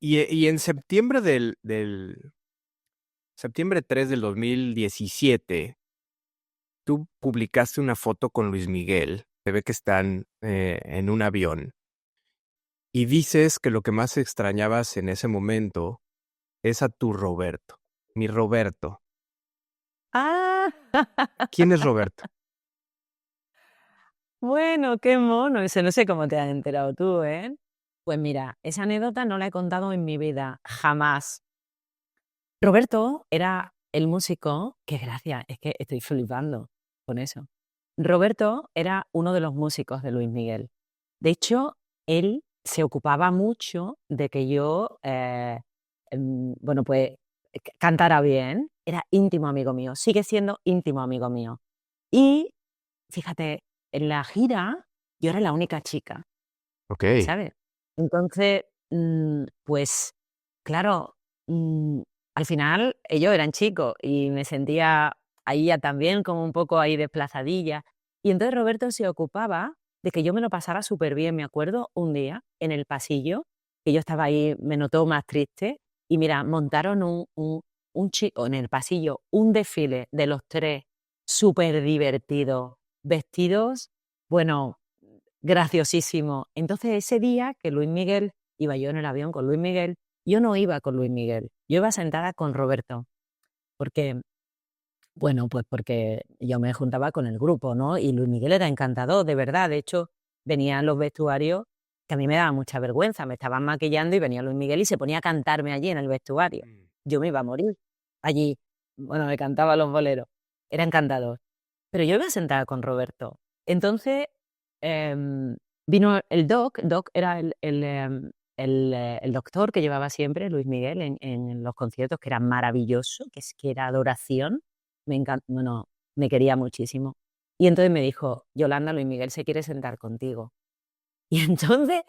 y en septiembre del septiembre 3 del 2017, tú publicaste una foto con Luis Miguel, se ve que están, en un avión, y dices que lo que más extrañabas en ese momento es a tu Roberto, mi Roberto. ¡Ah! ¿Quién es Roberto? Bueno, qué mono, ese no sé cómo te has enterado tú, ¿eh? Pues mira, esa anécdota no la he contado en mi vida, jamás. Roberto era el músico, qué gracia, es que estoy flipando con eso. Roberto era uno de los músicos de Luis Miguel. De hecho, él se ocupaba mucho de que yo, bueno, pues cantara bien. Era íntimo amigo mío, sigue siendo íntimo amigo mío. Y fíjate, en la gira yo era la única chica, Okey. ¿sabes? Entonces, pues claro, al final ellos eran chicos y me sentía ahí ya también como un poco ahí desplazadilla. Y entonces Roberto se ocupaba de que yo me lo pasara súper bien. Me acuerdo un día en el pasillo, que yo estaba ahí, me notó más triste, y mira, montaron un chico en el pasillo, un desfile de los tres, súper divertido, vestidos, bueno, graciosísimo. Entonces ese día que Luis Miguel, iba yo en el avión con Luis Miguel, yo no iba con Luis Miguel, yo iba sentada con Roberto, porque, bueno, pues porque yo me juntaba con el grupo, ¿no? Y Luis Miguel era encantador, de verdad. De hecho, venían los vestuarios que a mí me daba mucha vergüenza. Me estaban maquillando y venía Luis Miguel y se ponía a cantarme allí en el vestuario. Mm. Yo me iba a morir allí. Bueno, me cantaba los boleros. Era encantador. Pero yo iba sentada con Roberto. Entonces, vino el Doc era el doctor que llevaba siempre Luis Miguel en los conciertos, que era maravilloso, que era adoración. Bueno, me quería muchísimo. Y entonces me dijo: "Yolanda, Luis Miguel se quiere sentar contigo". Y entonces,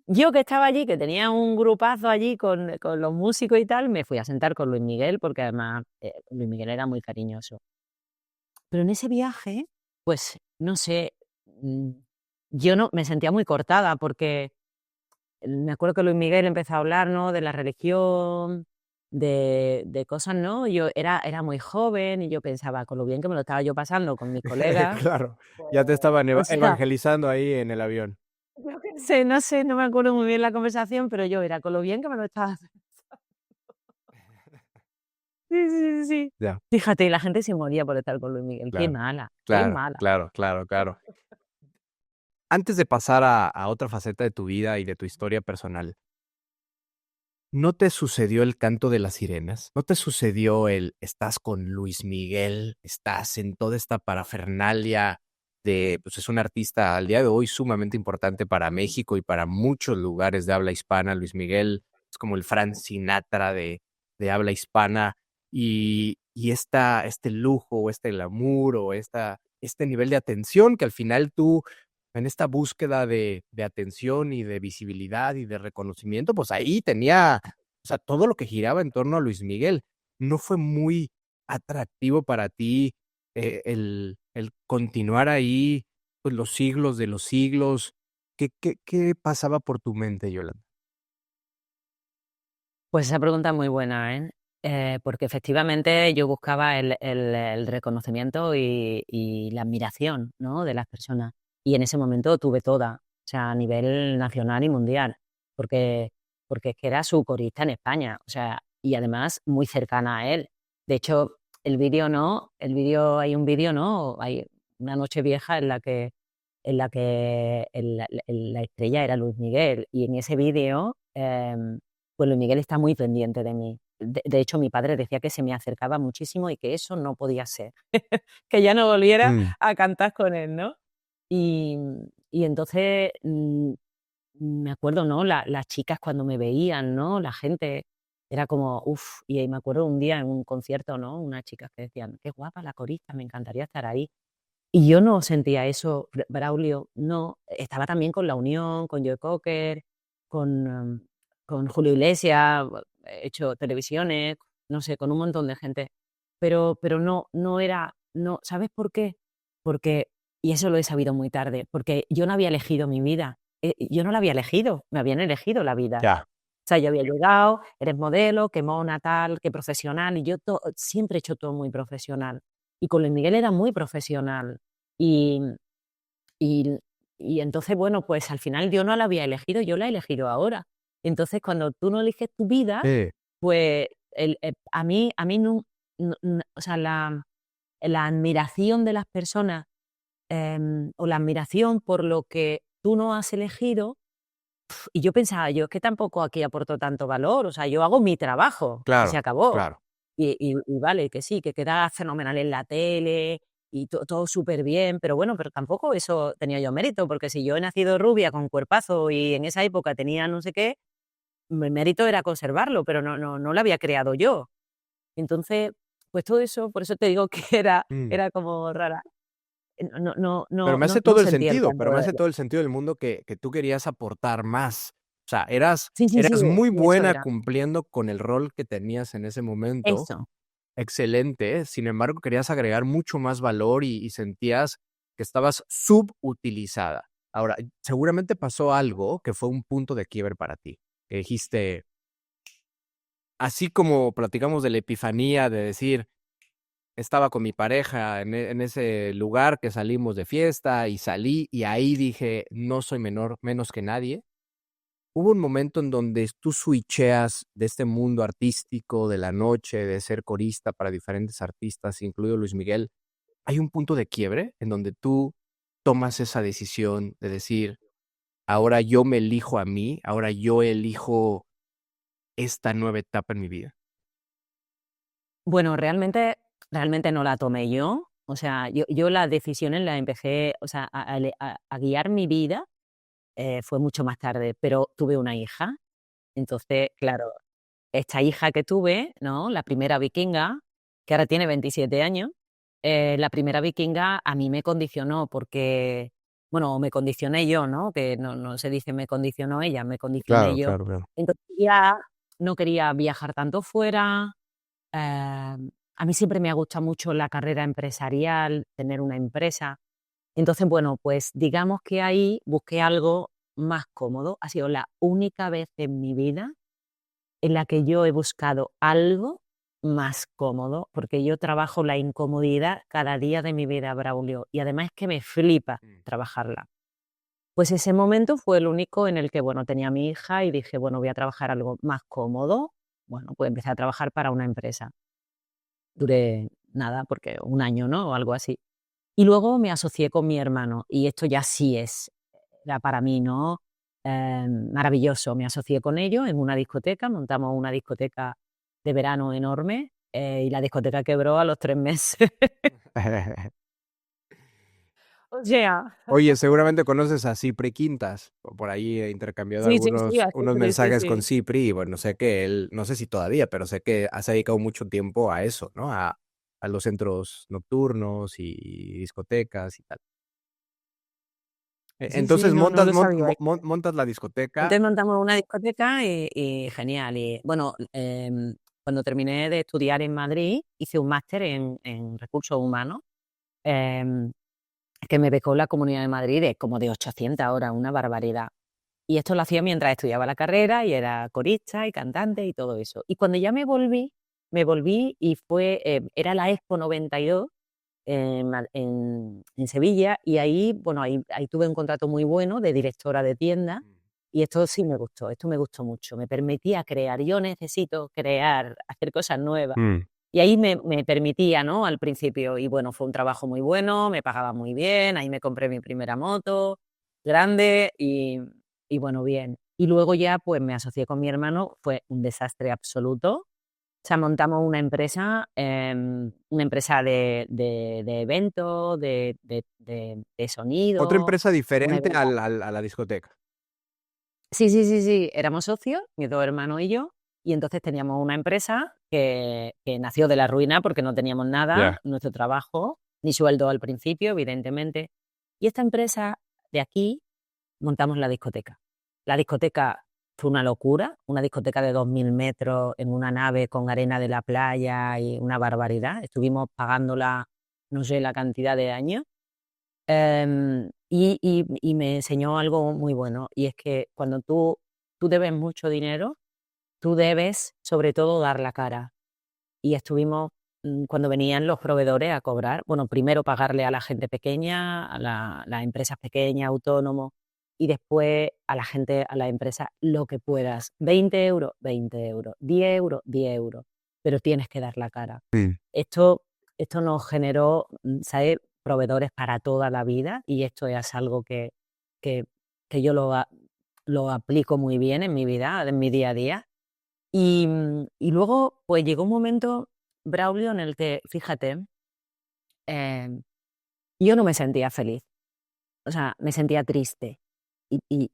yo que estaba allí, que tenía un grupazo allí con los músicos y tal, me fui a sentar con Luis Miguel, porque además, Luis Miguel era muy cariñoso. Pero en ese viaje, pues, no sé, mm, yo no me sentía muy cortada, porque me acuerdo que Luis Miguel empezó a hablar, ¿no?, de la religión, de cosas, ¿no? Yo era muy joven y yo pensaba, con lo bien que me lo estaba yo pasando con mis colegas, Claro, pues, ya te estaban o sea, evangelizando ahí en el avión. yo qué sé, no sé, no me acuerdo muy bien la conversación, pero yo era con lo bien que me lo estaba sí, sí, sí, sí. Ya, Fíjate, la gente se moría por estar con Luis Miguel. Qué claro, mala, qué claro, mala. claro, claro, claro. Antes de pasar a otra faceta de tu vida y de tu historia personal, ¿no te sucedió el canto de las sirenas? ¿No te sucedió el estás con Luis Miguel, estás en toda esta parafernalia de, pues es un artista al día de hoy sumamente importante para México y para muchos lugares de habla hispana? Luis Miguel es como el Frank Sinatra de habla hispana y este lujo, este glamour o este nivel de atención que al final tú en esta búsqueda de atención y de visibilidad y de reconocimiento, pues ahí tenía, o sea, todo lo que giraba en torno a Luis Miguel. ¿No fue muy atractivo para ti, el continuar ahí, pues, los siglos de los siglos? ¿Qué pasaba por tu mente, Yolanda? Pues esa pregunta es muy buena, ¿eh? Porque efectivamente yo buscaba el reconocimiento y la admiración, ¿no?, de las personas. Y en ese momento tuve toda, o sea, a nivel nacional y mundial, porque porque es que era su corista en España, o sea, y además muy cercana a él. De hecho, el vídeo hay un vídeo, ¿no?, hay una noche vieja en la que la estrella era Luis Miguel, y en ese vídeo, pues Luis Miguel está muy pendiente de mí. De hecho, mi padre decía que se me acercaba muchísimo y que eso no podía ser, que ya no volviera Mm, a cantar con él, ¿no? Y y entonces, me acuerdo, ¿no? Las chicas cuando me veían, ¿no? La gente era como, uf, y me acuerdo un día en un concierto, ¿no? Unas chicas que decían: "Qué guapa la corista, me encantaría estar ahí". Y yo no sentía eso, Braulio, no. Estaba también con La Unión, con Joe Cocker, con, con Julio Iglesias, he hecho televisiones, no sé, con un montón de gente. Pero no era, no, ¿sabes por qué? Porque, y eso lo he sabido muy tarde, porque yo no había elegido mi vida. Yo no la había elegido, me habían elegido la vida. ya. O sea, yo había llegado, eres modelo, qué mona, tal, qué profesional, y yo siempre he hecho todo muy profesional. Y con Luis Miguel era muy profesional. Y y y entonces, bueno, pues al final yo no la había elegido, yo la he elegido ahora. Entonces, cuando tú no eliges tu vida, Sí, pues a mí no, o sea, la admiración de las personas, o la admiración por lo que tú no has elegido, y yo pensaba, yo es que tampoco aquí aporto tanto valor, o sea, yo hago mi trabajo y se claro, acabó. claro. Y vale, que sí, que queda fenomenal en la tele y todo súper bien, pero bueno, pero tampoco eso tenía yo mérito, porque si yo he nacido rubia con cuerpazo y en esa época tenía no sé qué, mi mérito era conservarlo, pero no lo había creado yo. Entonces, pues todo eso, por eso te digo que Mm. era como rara. No no Pero no me no hace no todo el sentía el sentido, pero tanto me de hace todo el sentido del mundo que tú querías aportar más. O sea, sí, sí, sí, eras muy eso buena era. cumpliendo con el rol que tenías en ese momento, Eso. excelente, sin embargo, querías agregar mucho más valor y sentías que estabas subutilizada. Ahora, seguramente pasó algo que fue un punto de quiebre para ti, que dijiste, así como platicamos de la epifanía, de decir: estaba con mi pareja en ese lugar que salimos de fiesta y salí, y ahí dije: "No soy menos que nadie". ¿Hubo un momento en donde tú switcheas de este mundo artístico, de la noche, de ser corista para diferentes artistas, incluido Luis Miguel? ¿Hay un punto de quiebre en donde tú tomas esa decisión de decir: "Ahora yo me elijo a mí, ahora yo elijo esta nueva etapa en mi vida"? Bueno, realmente no la tomé yo. O sea, yo las decisiones las empecé, o sea, a guiar mi vida, fue mucho más tarde, pero tuve una hija. Entonces, claro, esta hija que tuve, ¿no? La primera vikinga, que ahora tiene 27 años, la primera vikinga a mí me condicionó porque, bueno, me condicioné yo, ¿no? Que no se dice me condicionó ella, me condicioné Claro, yo. claro, claro. Entonces ya no quería viajar tanto fuera. A mí siempre me ha gustado mucho la carrera empresarial, tener una empresa. Entonces, bueno, pues digamos que ahí busqué algo más cómodo. Ha sido la única vez en mi vida en la que yo he buscado algo más cómodo, porque yo trabajo la incomodidad cada día de mi vida, Braulio, y además es que me flipa Mm. trabajarla. Pues ese momento fue el único en el que, bueno, tenía a mi hija y dije, bueno, voy a trabajar algo más cómodo. Bueno, pues empecé a trabajar para una empresa. Duré nada, porque un año, ¿no? O algo así. Y luego me asocié con mi hermano, y esto ya sí era para mí, ¿no? Maravilloso. Me asocié con ellos en una discoteca, montamos una discoteca de verano enorme, y la discoteca quebró a los 3 meses. O sea, Oye, seguramente conoces a Cipri Quintas, o por ahí he intercambiado sí, sí, sí, así, unos sí, mensajes con sí. Cipri, y bueno, sé que él, no sé si todavía, pero sé que has dedicado mucho tiempo a eso, ¿no? A los centros nocturnos y discotecas y tal. Sí, sí, Entonces no lo sabía. montas la discoteca. Entonces montamos una discoteca y genial. Y bueno, cuando terminé de estudiar en Madrid, hice un máster en recursos humanos. em, que me becó la Comunidad de Madrid, como de 800 horas, una barbaridad. Y esto lo hacía mientras estudiaba la carrera y era corista y cantante y todo eso. Y cuando ya me volví y era la Expo 92 en Sevilla, y ahí, bueno, ahí tuve un contrato muy bueno de directora de tienda, y esto sí me gustó, esto me gustó mucho, me permitía crear, yo necesito crear, hacer cosas nuevas. Mm. Y ahí me permitía, ¿no? Al principio, y bueno, fue un trabajo muy bueno, me pagaba muy bien, ahí me compré mi primera moto grande y bueno, bien. Y luego ya, pues me asocié con mi hermano, fue un desastre absoluto. O sea, montamos una empresa de eventos, de Otra sonido, empresa una diferente eventa a la discoteca. Sí, sí, sí, sí, éramos socios, mis 2 hermanos y yo, y entonces teníamos una empresa que nació de la ruina porque no teníamos nada, Ya. nuestro trabajo, ni sueldo al principio, evidentemente. Y esta empresa de aquí montamos la discoteca. La discoteca fue una locura, una discoteca de 2000 metros en una nave con arena de la playa y una barbaridad. Estuvimos pagándola, no sé la cantidad de años. Y me enseñó algo muy bueno, y es que cuando tú debes mucho dinero, tú debes, sobre todo, dar la cara. Y estuvimos, cuando venían los proveedores a cobrar, bueno, primero pagarle a la gente pequeña, las empresas pequeñas, autónomos, y después a la gente, a la empresa, lo que puedas. 20 euros, 20 euros, 10 euros, 10 euros, pero tienes que dar la cara. Mm. Esto, esto nos generó, ¿sabes? Proveedores para toda la vida, y esto es algo que, que yo lo aplico muy bien en mi vida, en mi día a día. Y luego, pues llegó un momento, Braulio, en el que, fíjate, em, yo no me sentía feliz, o sea, me sentía triste. Y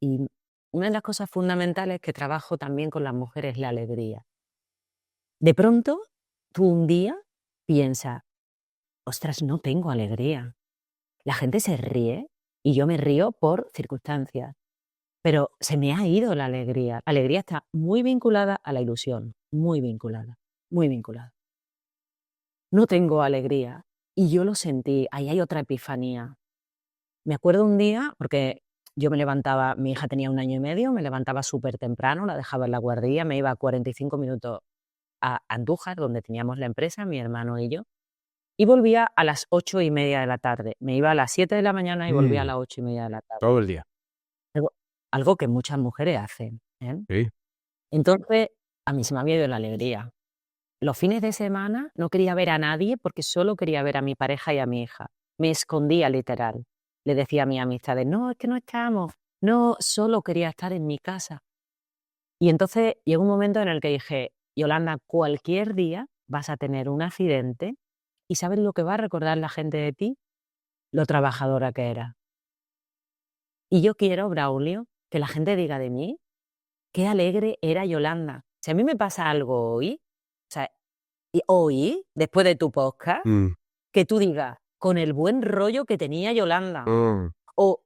una de las cosas fundamentales que trabajo también con las mujeres es la alegría. De pronto, tú un día piensas, ostras, no tengo alegría. La gente se ríe y yo me río por circunstancias, pero se me ha ido la alegría. La alegría está muy vinculada a la ilusión, muy vinculada, muy vinculada. No tengo alegría. Y yo lo sentí, ahí hay otra epifanía. Me acuerdo un día, porque yo me levantaba, mi hija tenía 1 año y medio, me levantaba súper temprano, la dejaba en la guardería, me iba 45 minutos a Andújar, donde teníamos la empresa, mi hermano y yo, y volvía a las 8:30 de la tarde. Me iba a las 7 de la mañana y volvía a Mm. las 8:30 de la tarde. Todo el día. Algo, algo que muchas mujeres hacen, ¿eh? Sí. Entonces, a mí se me había ido la alegría. Los fines de semana no quería ver a nadie porque solo quería ver a mi pareja y a mi hija. Me escondía literal. Le decía a mis amistades, no, es que no estamos. No, solo quería estar en mi casa. Y entonces llegó un momento en el que dije, Yolanda, cualquier día vas a tener un accidente y ¿sabes lo que va a recordar la gente de ti? Lo trabajadora que era. Y yo quiero, Braulio, que la gente diga de mí, qué alegre era Yolanda. Si a mí me pasa algo hoy, o sea, y hoy, después de tu podcast, Mm. que tú digas, con el buen rollo que tenía Yolanda, Mm. o,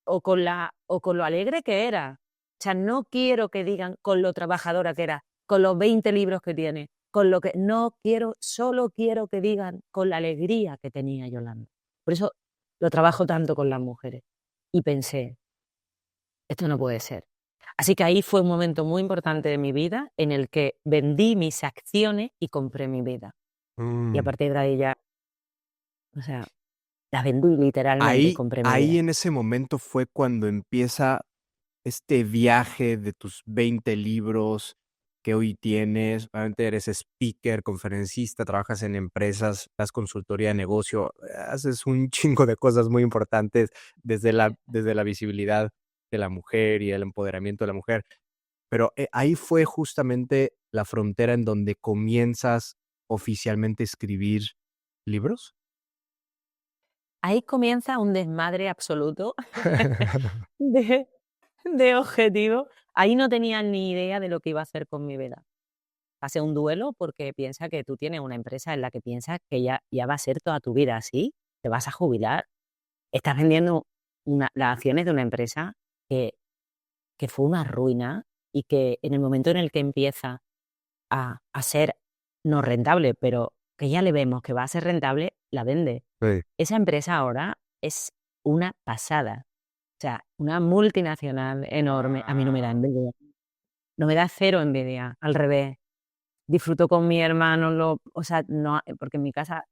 o con lo alegre que era. O sea, no quiero que digan con lo trabajadora que era, con los 20 libros que tiene, con lo que no quiero, solo quiero que digan con la alegría que tenía Yolanda. Por eso lo trabajo tanto con las mujeres. Y pensé, esto no puede ser. Así que ahí fue un momento muy importante de mi vida en el que vendí mis acciones y compré mi vida. Y a Mm. partir de ahí ya, o sea, la vendí literalmente y Ahí compré mi ahí vida. en ese momento fue cuando empieza este viaje de tus 20 libros que hoy tienes. Obviamente eres speaker, conferencista, trabajas en empresas, das consultoría de negocio, haces un chingo de cosas muy importantes desde la visibilidad de la mujer y el empoderamiento de la mujer. Pero, ahí fue justamente la frontera en donde comienzas oficialmente a escribir libros. Ahí comienza un desmadre absoluto de de objetivo. Ahí no tenía ni idea de lo que iba a hacer con mi vida. Pasé un duelo porque piensa que tú tienes una empresa en la que piensas que ya va a ser toda tu vida así, te vas a jubilar. Estás vendiendo las acciones de una empresa que fue una ruina, y que en el momento en el que empieza a ser no rentable, pero que ya le vemos que va a ser rentable, la vende. Sí. Esa empresa ahora es una pasada. O sea, una multinacional enorme. A mí no me da envidia. No me da cero envidia, al revés. Disfruto con mi hermano, o sea, no, porque en mi casa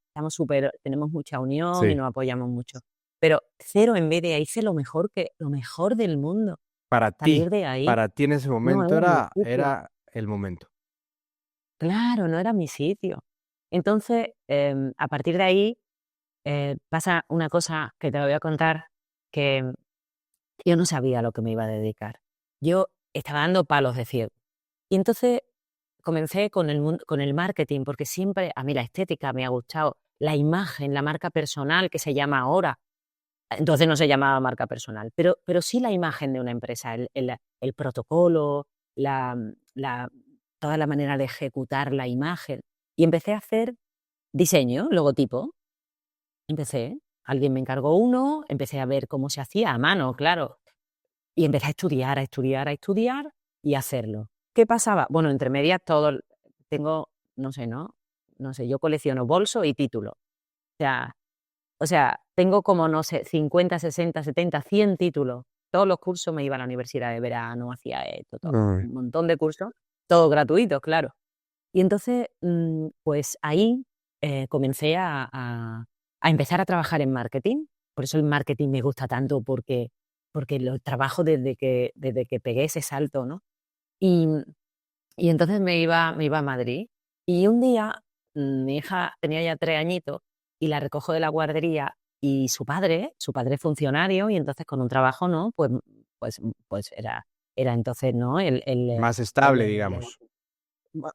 tenemos mucha unión y Sí. nos apoyamos mucho. Pero cero envidia, hice lo mejor del mundo. Salir de ahí Para ti en ese no momento era mi sitio. era el momento. Claro, no era mi sitio. Entonces, a partir de ahí, pasa una cosa que te lo voy a contar, que yo no sabía a lo que me iba a dedicar. Yo estaba dando palos de ciego. Y entonces comencé con el marketing, porque siempre a mí la estética me ha gustado, la imagen, la marca personal que se llama ahora. Entonces no se llamaba marca personal, pero sí la imagen de una empresa, el protocolo, la la toda la manera de ejecutar la imagen. Y empecé a hacer diseño, logotipo. Empecé, alguien me encargó uno, empecé a ver cómo se hacía a mano, claro, y empecé a estudiar, a estudiar, a estudiar y a hacerlo. ¿Qué pasaba? Bueno, entre medias tengo, no sé, ¿no? No sé, yo colecciono bolsos y títulos. O sea o sea, tengo como, no sé, 50, 60, 70, 100 títulos. Todos los cursos me iba a la universidad de verano, hacía esto, todo, Ay. un montón de cursos, todos gratuitos, claro. Y entonces, pues ahí, comencé a empezar a trabajar en marketing. Por eso el marketing me gusta tanto, porque lo trabajo desde que pegué ese salto, ¿no? Y y entonces me iba a Madrid. Y un día, mi hija tenía ya 3 añitos y la recojo de la guardería y su padre es funcionario y entonces con un trabajo, ¿no? Pues era entonces, ¿no? Más El estable, el digamos.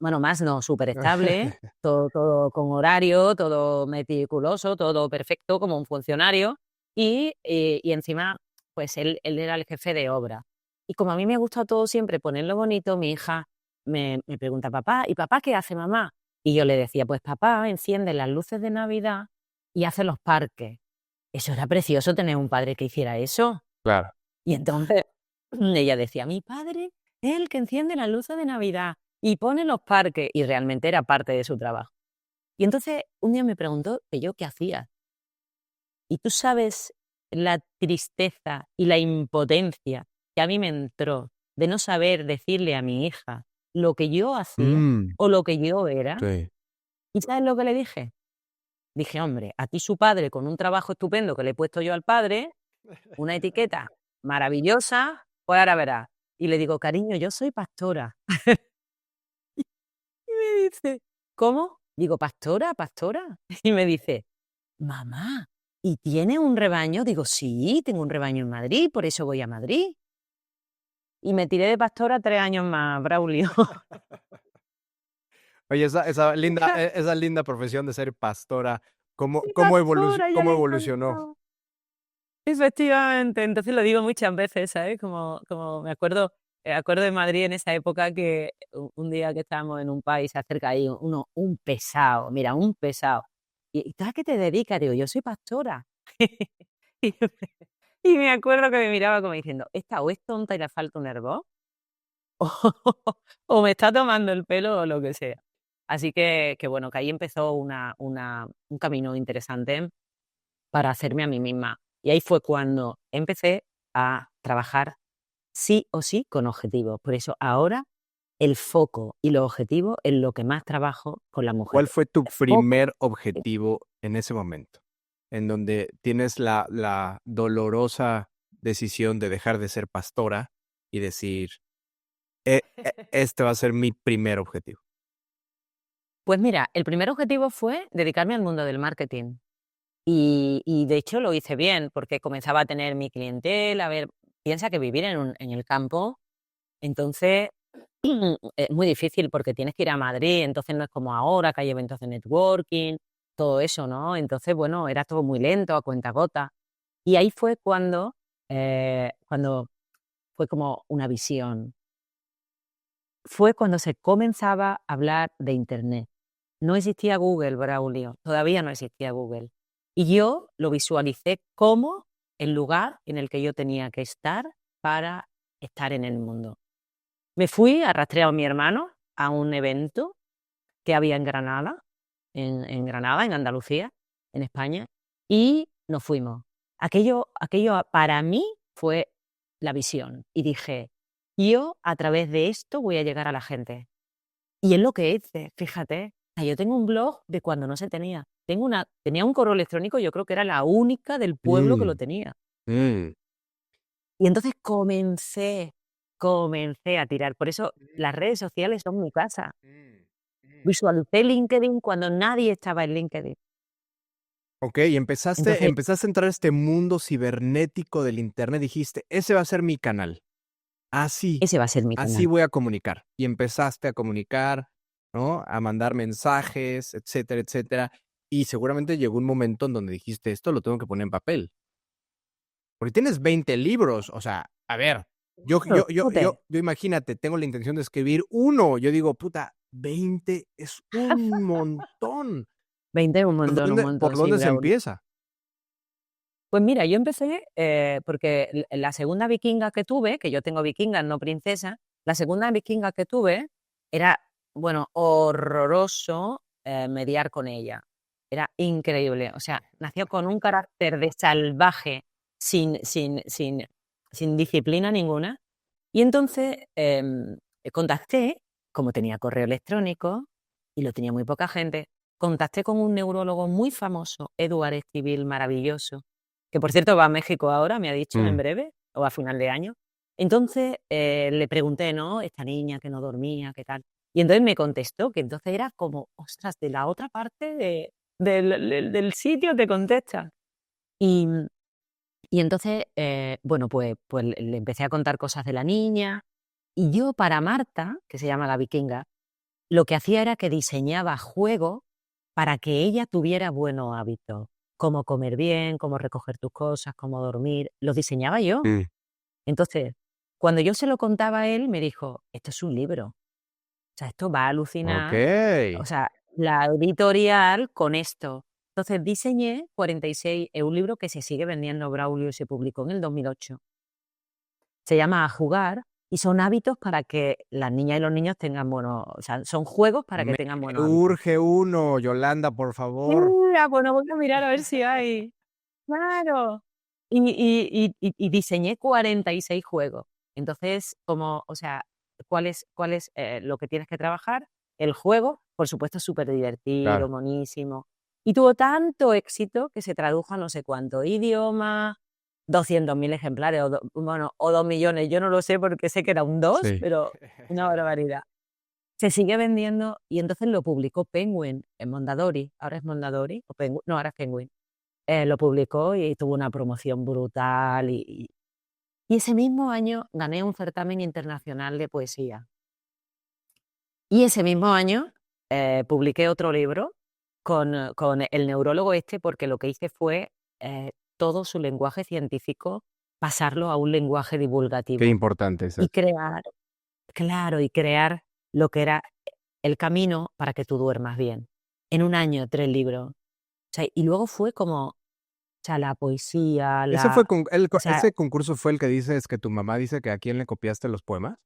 bueno, más no, superestable, todo con horario, todo meticuloso, todo perfecto, como un funcionario, y encima, pues él era el jefe de obra. Y como a mí me gusta todo siempre ponerlo bonito, mi hija me pregunta: "Papá, ¿y papá qué hace, mamá?". Y yo le decía: "Pues papá enciende las luces de Navidad y hace los parques". Eso era precioso tener un padre que hiciera eso. Claro. Y entonces ella decía: "Mi padre es el que enciende las luces de Navidad y pone los parques", y realmente era parte de su trabajo. Y entonces un día me preguntó que yo qué hacía. Y tú sabes la tristeza y la impotencia que a mí me entró de no saber decirle a mi hija lo que yo hacía Mm, o lo que yo era. sí. ¿Y sabes lo que le dije? Dije: "Hombre, aquí su padre con un trabajo estupendo que le he puesto yo al padre, una etiqueta maravillosa, pues ahora verás". Y le digo: "Cariño, yo soy pastora". Y me dice: "¿Cómo?". Digo: "¿Pastora, pastora?". Y me dice: "Mamá, ¿y tienes un rebaño?". Digo: "Sí, tengo un rebaño en Madrid, por eso voy a Madrid". Y me tiré de pastora 3 años más, Braulio. Oye, esa linda profesión de ser pastora, Sí, pastora, a ella cómo le evolucionó? encantaba. Efectivamente, entonces lo digo muchas veces, ¿sabes? Como me acuerdo de Madrid en esa época que un día que estábamos en un país, se acerca ahí un pesado, mira, un pesado. ¿Y tú a qué te dedicas? Digo: "Yo soy pastora". Y y me acuerdo que me miraba como diciendo: "Esta o es tonta y le falta un hervor, o o me está tomando el pelo o lo que sea". Así que bueno, que ahí empezó un camino interesante para hacerme a mí misma. Y ahí fue cuando empecé a trabajar sí o sí con objetivos. Por eso ahora el foco y los objetivos es lo que más trabajo con las ¿Cuál mujeres. fue tu El foco. primer objetivo en ese momento? En donde tienes la dolorosa decisión de dejar de ser pastora y decir: este va a ser mi primer objetivo". Pues mira, el primer objetivo fue dedicarme al mundo del marketing. Y de hecho lo hice bien, porque comenzaba a tener mi clientela, a ver, piensa que vivir en el campo, entonces es muy difícil porque tienes que ir a Madrid, entonces no es como ahora que hay eventos de networking, todo eso, ¿no? Entonces, bueno, era todo muy lento, a cuentagotas. Y ahí fue cuando fue como una visión. Fue cuando se comenzaba a hablar de Internet. No existía Google, Braulio, todavía no existía Google. Y yo lo visualicé como el lugar en el que yo tenía que estar para estar en el mundo. Me fui, arrastré a mi hermano a un evento que había en Granada, en Granada, en Andalucía, en España, y nos fuimos. Aquello para mí fue la visión. Y dije, yo a través de esto voy a llegar a la gente. Y es lo que hice, fíjate. O sea, yo tengo un blog de cuando no se tenía. Tenía un correo electrónico, yo creo que era la única del pueblo que lo Mm, tenía. mm. Y entonces comencé a tirar. Por eso las redes sociales son mi casa. Visualicé LinkedIn cuando nadie estaba en LinkedIn. Okey, y empezaste Entonces, empezaste a entrar a este mundo cibernético del Internet, dijiste: "Ese va a ser mi canal. Así, ese va a ser mi así canal. voy a comunicar". Y empezaste a comunicar, ¿no? A mandar mensajes, etcétera, etcétera. Y seguramente llegó un momento en donde dijiste: "Esto lo tengo que poner en papel". Porque tienes 20 libros, o sea, a ver, yo Claro, yo yo fíjate, yo yo imagínate, tengo la intención de escribir uno, yo digo: "Puta, 20 es un montón". 20 es un ¿Por montón, sí, dónde se Braulio. empieza? Pues mira, yo empecé, porque la segunda vikinga que tuve, que yo tengo vikingas, no princesas, la segunda vikinga que tuve era, bueno, horroroso, mediar con ella. Era increíble. O sea, nació con un carácter de salvaje, sin disciplina ninguna. Y entonces, contacté, como tenía correo electrónico y lo tenía muy poca gente, contacté con un neurólogo muy famoso, Eduard Esquivel, maravilloso, que por cierto va a México ahora, me ha dicho, en Mm, breve, o a final de año. Entonces, le pregunté, ¿no? Esta niña que no dormía, ¿qué tal? Y entonces me contestó, que entonces era como, ostras, de la otra parte del sitio te contesta. Y, y entonces, bueno, pues le empecé a contar cosas de la niña. Y yo para Marta, que se llama la vikinga, lo que hacía era que diseñaba juegos para que ella tuviera buenos hábitos, cómo comer bien, cómo recoger tus cosas, cómo dormir, los diseñaba yo. mm. Entonces, cuando yo se lo contaba a él, me dijo, esto es un libro, o sea, esto va a alucinar, o Okey. sea, la editorial con esto. Entonces diseñé 46, es un libro que se sigue vendiendo, Braulio, y se publicó en el 2008. Se llama A Jugar y son hábitos para que las niñas y los niños tengan buenos, o sea, son juegos para que Me tengan buenos hábitos. urge uno, Yolanda, por favor. Mira, bueno, voy a mirar a ver si hay. Claro. Y diseñé 46 juegos. Entonces, como, o sea, ¿cuál es, lo que tienes que trabajar? El juego, por supuesto, superdivertido, Claro. monísimo. Y tuvo tanto éxito que se tradujo a no sé cuántos idiomas, 200.000 ejemplares, bueno, o 2 millones, yo no lo sé porque sé que era un 2, Sí. pero una barbaridad. Se sigue vendiendo y entonces lo publicó Penguin en Mondadori, ahora es Mondadori, o no, ahora es Penguin. Lo publicó y tuvo una promoción brutal y ese mismo año gané un certamen internacional de poesía. Y ese mismo año, publiqué otro libro con el neurólogo este, porque lo que hice fue, todo su lenguaje científico, pasarlo a un lenguaje Qué divulgativo importante es y eso. crear, claro, y crear lo que era el camino para que tú duermas bien. En un año, 3 libros. O sea, y luego fue como, o sea, la poesía, ¿Ese fue o sea, ese concurso fue el que dices que tu mamá dice que a quién le copiaste los poemas?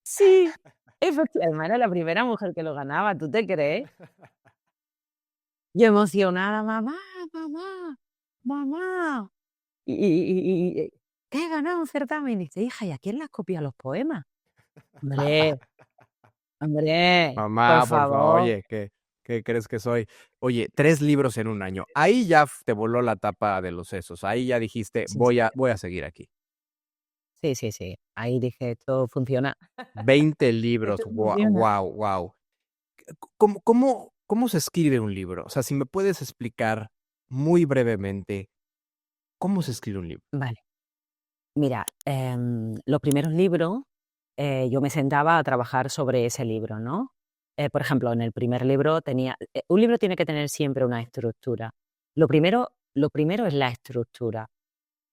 sí, además era la primera mujer que lo ganaba, ¿tú te crees? Yo emocionada: "Mamá, mamá, mamá". "¿Qué? ¿He ganado un certamen?". Y dice: "Hija, ¿y a quién le has copiado los poemas?". "Hombre, hombre, por Mamá, por favor, favor". oye, ¿qué crees que soy? Oye, 3 libros en un año. Ahí ya te voló la tapa de los sesos. Ahí ya dijiste: Sí, sí. "Voy a seguir aquí". Sí, sí, sí. Ahí dije: "Esto funciona, 20 libros, esto funciona". guau, guau. ¿Cómo se escribe un libro? O sea, si me puedes explicar muy brevemente, ¿cómo se escribe un libro? Vale. Mira, los primeros libros, yo me sentaba a trabajar sobre ese libro, ¿no? Por ejemplo, en el primer libro un libro tiene que tener siempre una estructura. Lo primero es la estructura.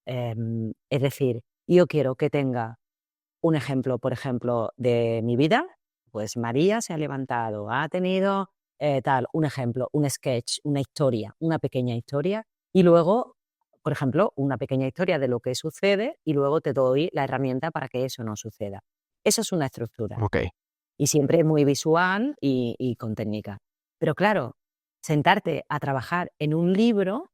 Es decir, yo quiero que tenga un ejemplo, por ejemplo, de mi vida, pues María se ha levantado, ha tenido, un ejemplo, un sketch, una historia, una pequeña historia, y luego, por ejemplo, una pequeña historia de lo que sucede, y luego te doy la herramienta para que eso no suceda. Eso es una estructura, Okey. y siempre muy visual y con técnica. Pero claro, sentarte a trabajar en un libro,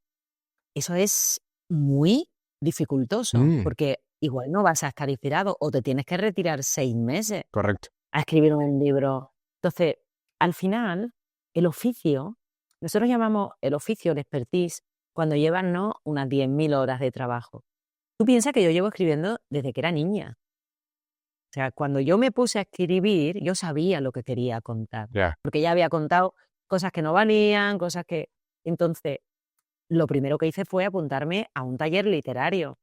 eso es muy dificultoso, Mm, porque igual no vas a estar inspirado o te tienes que retirar 6 meses correcto. a escribir un libro. Entonces, al final, el oficio, nosotros llamamos el oficio, el expertise, cuando llevan, ¿no?, unas 10.000 horas de trabajo. Tú piensas que yo llevo escribiendo desde que era niña. O sea, cuando yo me puse a escribir, yo sabía lo que quería contar, Ya. porque ya había contado cosas que no valían, cosas que... Entonces, lo primero que hice fue apuntarme a un taller literario,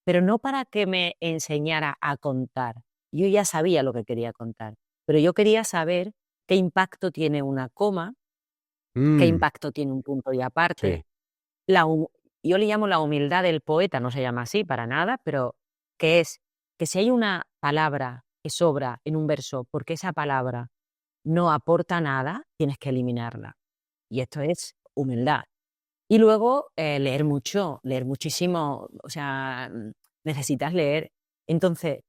pero no para que me enseñara a contar. Yo ya sabía lo que quería contar, pero yo quería saber qué impacto tiene una coma, qué Mm, impacto tiene un punto y aparte. sí, La hu Yo le llamo la humildad del poeta, no se llama así para nada, pero que es que si hay una palabra que sobra en un verso porque esa palabra no aporta nada, tienes que eliminarla. Y esto es humildad. Y luego, leer mucho, leer muchísimo, o sea, necesitas leer. Entonces,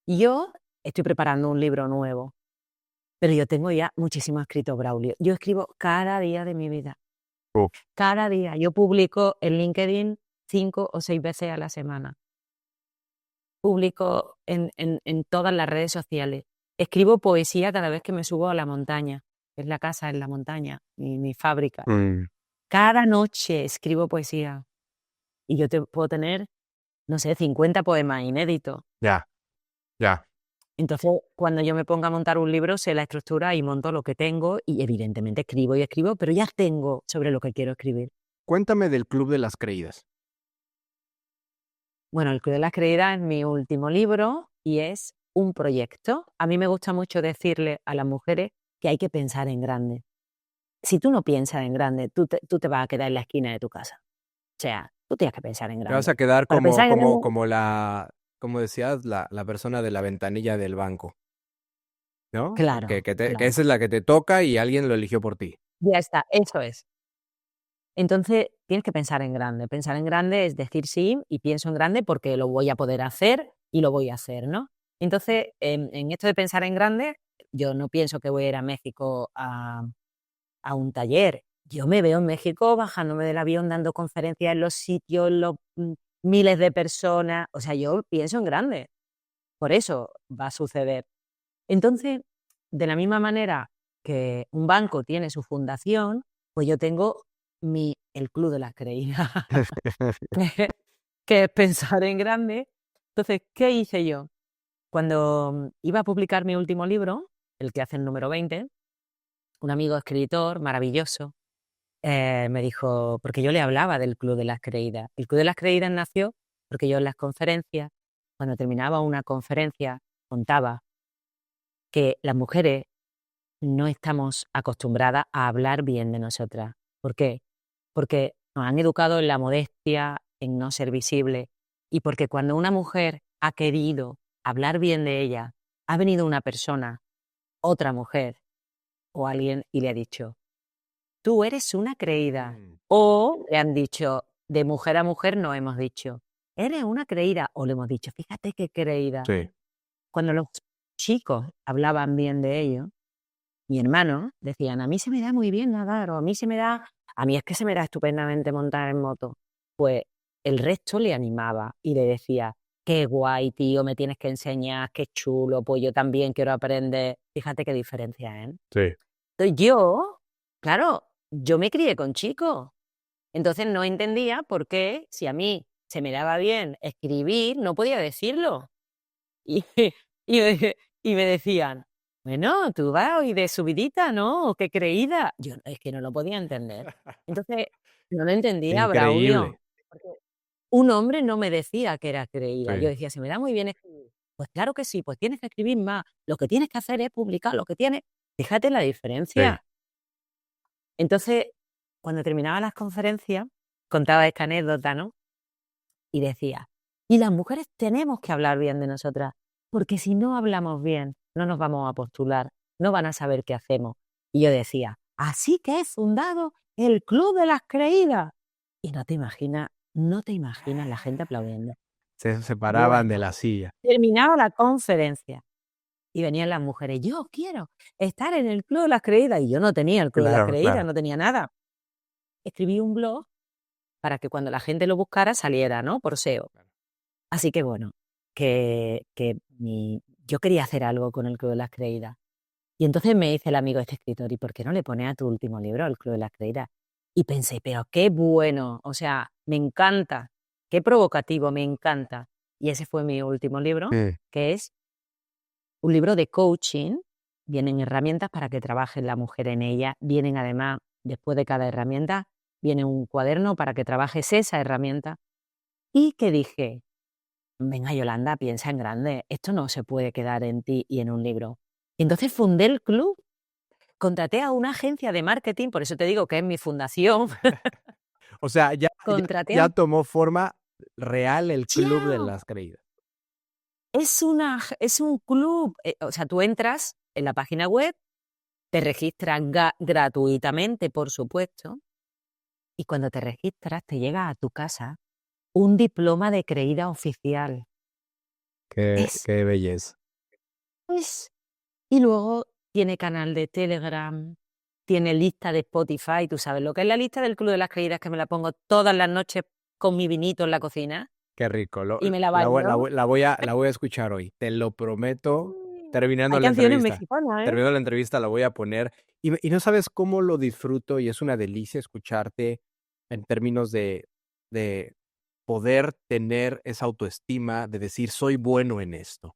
yo estoy preparando un libro nuevo, pero yo tengo ya muchísimo escrito, Braulio. Yo escribo cada día de mi vida, uf, cada día. Yo publico en LinkedIn 5 o 6 veces a la semana. Publico en todas las redes sociales. Escribo poesía cada vez que me subo a la montaña, que es la casa en la montaña, mi fábrica. mm, Cada noche escribo poesía. Y yo te puedo tener, no sé, 50 poemas inéditos. ya, ya. Entonces, cuando yo me ponga a montar un libro, sé la estructura y monto lo que tengo y evidentemente escribo y escribo, pero ya tengo sobre lo que quiero escribir. Cuéntame del Club de las Creídas. Bueno, El Club de las Creídas es mi último libro y es un proyecto. A mí me gusta mucho decirle a las mujeres que hay que pensar en grande. Si tú no piensas en grande, tú te vas a quedar en la esquina de tu casa. O sea, tú tienes que pensar en Te vas a grande. quedar Para pensar en grande, como decías, la persona de la ventanilla del banco, ¿no? claro, Que claro. esa es la que te toca y alguien lo eligió por ti. Ya está, eso es. Entonces, tienes que pensar en grande. Pensar en grande es decir sí, y pienso en grande porque lo voy a poder hacer y lo voy a hacer, ¿no? Entonces, en esto de pensar en grande, yo no pienso que voy a ir a México a un taller. Yo me veo en México bajándome del avión, dando conferencias en los sitios, miles de personas. O sea, yo pienso en grande. Por eso va a suceder. Entonces, de la misma manera que un banco tiene su fundación, pues yo tengo el club de las creídas, que es pensar en grande. Entonces, ¿qué hice yo? Cuando iba a publicar mi último libro, el que hace el número 20, un amigo escritor maravilloso me dijo, porque yo le hablaba del Club de las Creídas. El Club de las Creídas nació porque yo en las conferencias, cuando terminaba una conferencia, contaba que las mujeres no estamos acostumbradas a hablar bien de nosotras. ¿Por qué? Porque nos han educado en la modestia, en no ser visible, y porque cuando una mujer ha querido hablar bien de ella, ha venido una persona, otra mujer o alguien y le ha dicho, tú eres una creída. Mm, O le han dicho, de mujer a mujer no hemos dicho, eres una creída. O le hemos dicho, fíjate qué creída. sí, Cuando los chicos hablaban bien de ellos, mi hermano decían, a mí se me da muy bien nadar, o a mí es que se me da estupendamente montar en moto. Pues el resto le animaba y le decía, qué guay, tío, me tienes que enseñar, qué chulo, pues yo también quiero aprender. Fíjate qué diferencia, ¿eh? sí. Entonces yo, claro, yo me crié con chicos, entonces no entendía por qué, si a mí se me daba bien escribir, no podía decirlo. Y, y, me, y me decían, bueno, tú vas hoy de subidita, ¿no? ¿O qué creída? Yo es que no lo podía entender. Entonces, no lo entendía, Increíble. Braulio. Porque un hombre no me decía que era creída. Yo Sí, decía, se me da muy bien escribir. Pues claro que sí, pues tienes que escribir más. Lo que tienes que hacer es publicar, lo que tienes. Fíjate la sí. diferencia. Entonces, cuando terminaba las conferencias, contaba esta anécdota, ¿no? Y decía, y las mujeres tenemos que hablar bien de nosotras, porque si no hablamos bien, no nos vamos a postular, no van a saber qué hacemos. Y yo decía, así que he fundado el Club de las Creídas. Y no te imaginas la gente aplaudiendo. Se separaban de Bueno, la silla. terminaba la conferencia y venían las mujeres, yo quiero estar en el Club de las Creídas. Y yo no tenía el Club de las Claro, Creídas, claro. no tenía nada. escribí un blog para que cuando la gente lo buscara saliera, ¿no? Por SEO. Así que bueno, yo quería hacer algo con el Club de las Creídas. Y entonces me dice el amigo de este escritor, ¿y por qué no le pones a tu último libro el Club de las Creídas? Y pensé, pero qué bueno, o sea, me encanta, qué provocativo, me encanta. Y ese fue mi último libro, Mm. que es un libro de coaching. Vienen herramientas para que trabaje la mujer en ella. Vienen además, después de cada herramienta, viene un cuaderno para que trabajes esa herramienta. Y que dije, venga Yolanda, piensa en grande, esto no se puede quedar en ti y en un libro. Y entonces fundé el club, contraté a una agencia de marketing, por eso te digo que es mi fundación. O sea, Contraté a ya tomó forma real el Club de ¡Chao! las Creídas. Es un club, o sea, tú entras en la página web, te registras gratuitamente, por supuesto, y cuando te registras te llega a tu casa un diploma de creída oficial. Es, Qué belleza. es. Y luego tiene canal de Telegram, tiene lista de Spotify. ¿Tú sabes lo que es la lista del Club de las Creídas? Que me la pongo todas las noches con mi vinito en la cocina Qué rico. y me la bailo. La voy a escuchar hoy. Te lo prometo. Hay canciones mexicanas, ¿eh? Terminando la entrevista la voy a poner. Y no sabes cómo lo disfruto y es una delicia escucharte en términos de poder tener esa autoestima, de decir, soy bueno en esto.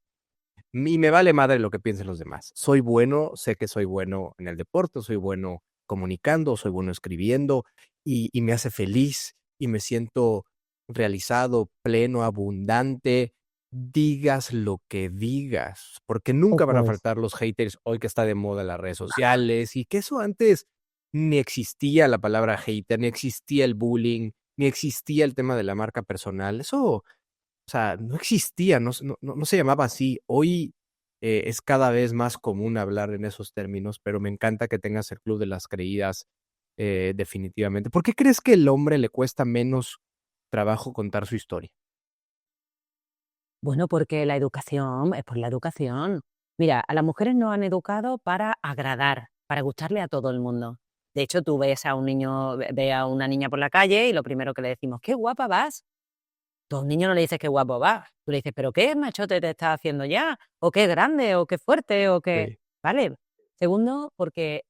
Y me vale madre lo que piensen los demás. Soy bueno, sé que soy bueno en el deporte, soy bueno comunicando, soy bueno escribiendo y me hace feliz y me siento realizado, pleno, abundante. Digas lo que digas, porque nunca van a Eso es. faltar los haters hoy que está de moda las redes sociales y que eso antes ni existía la palabra hater, ni existía el bullying, ni existía el tema de la marca personal. Eso, o sea, no existía, no se llamaba así. Hoy es cada vez más común hablar en esos términos, pero me encanta que tengas el Club de las Creídas, definitivamente. ¿Por qué crees que el hombre le cuesta menos trabajo contar su historia? Bueno, porque la educación, es por la educación. Mira, a las mujeres nos han educado para agradar, para gustarle a todo el mundo. De hecho, tú ves a un niño, ves a una niña por la calle y lo primero que le decimos, qué guapa vas. Tú a un niño no le dices qué guapo vas. Tú le dices, pero qué machote te estás haciendo ya, o qué grande, o qué fuerte, o qué. Sí. ¿Vale? Segundo, porque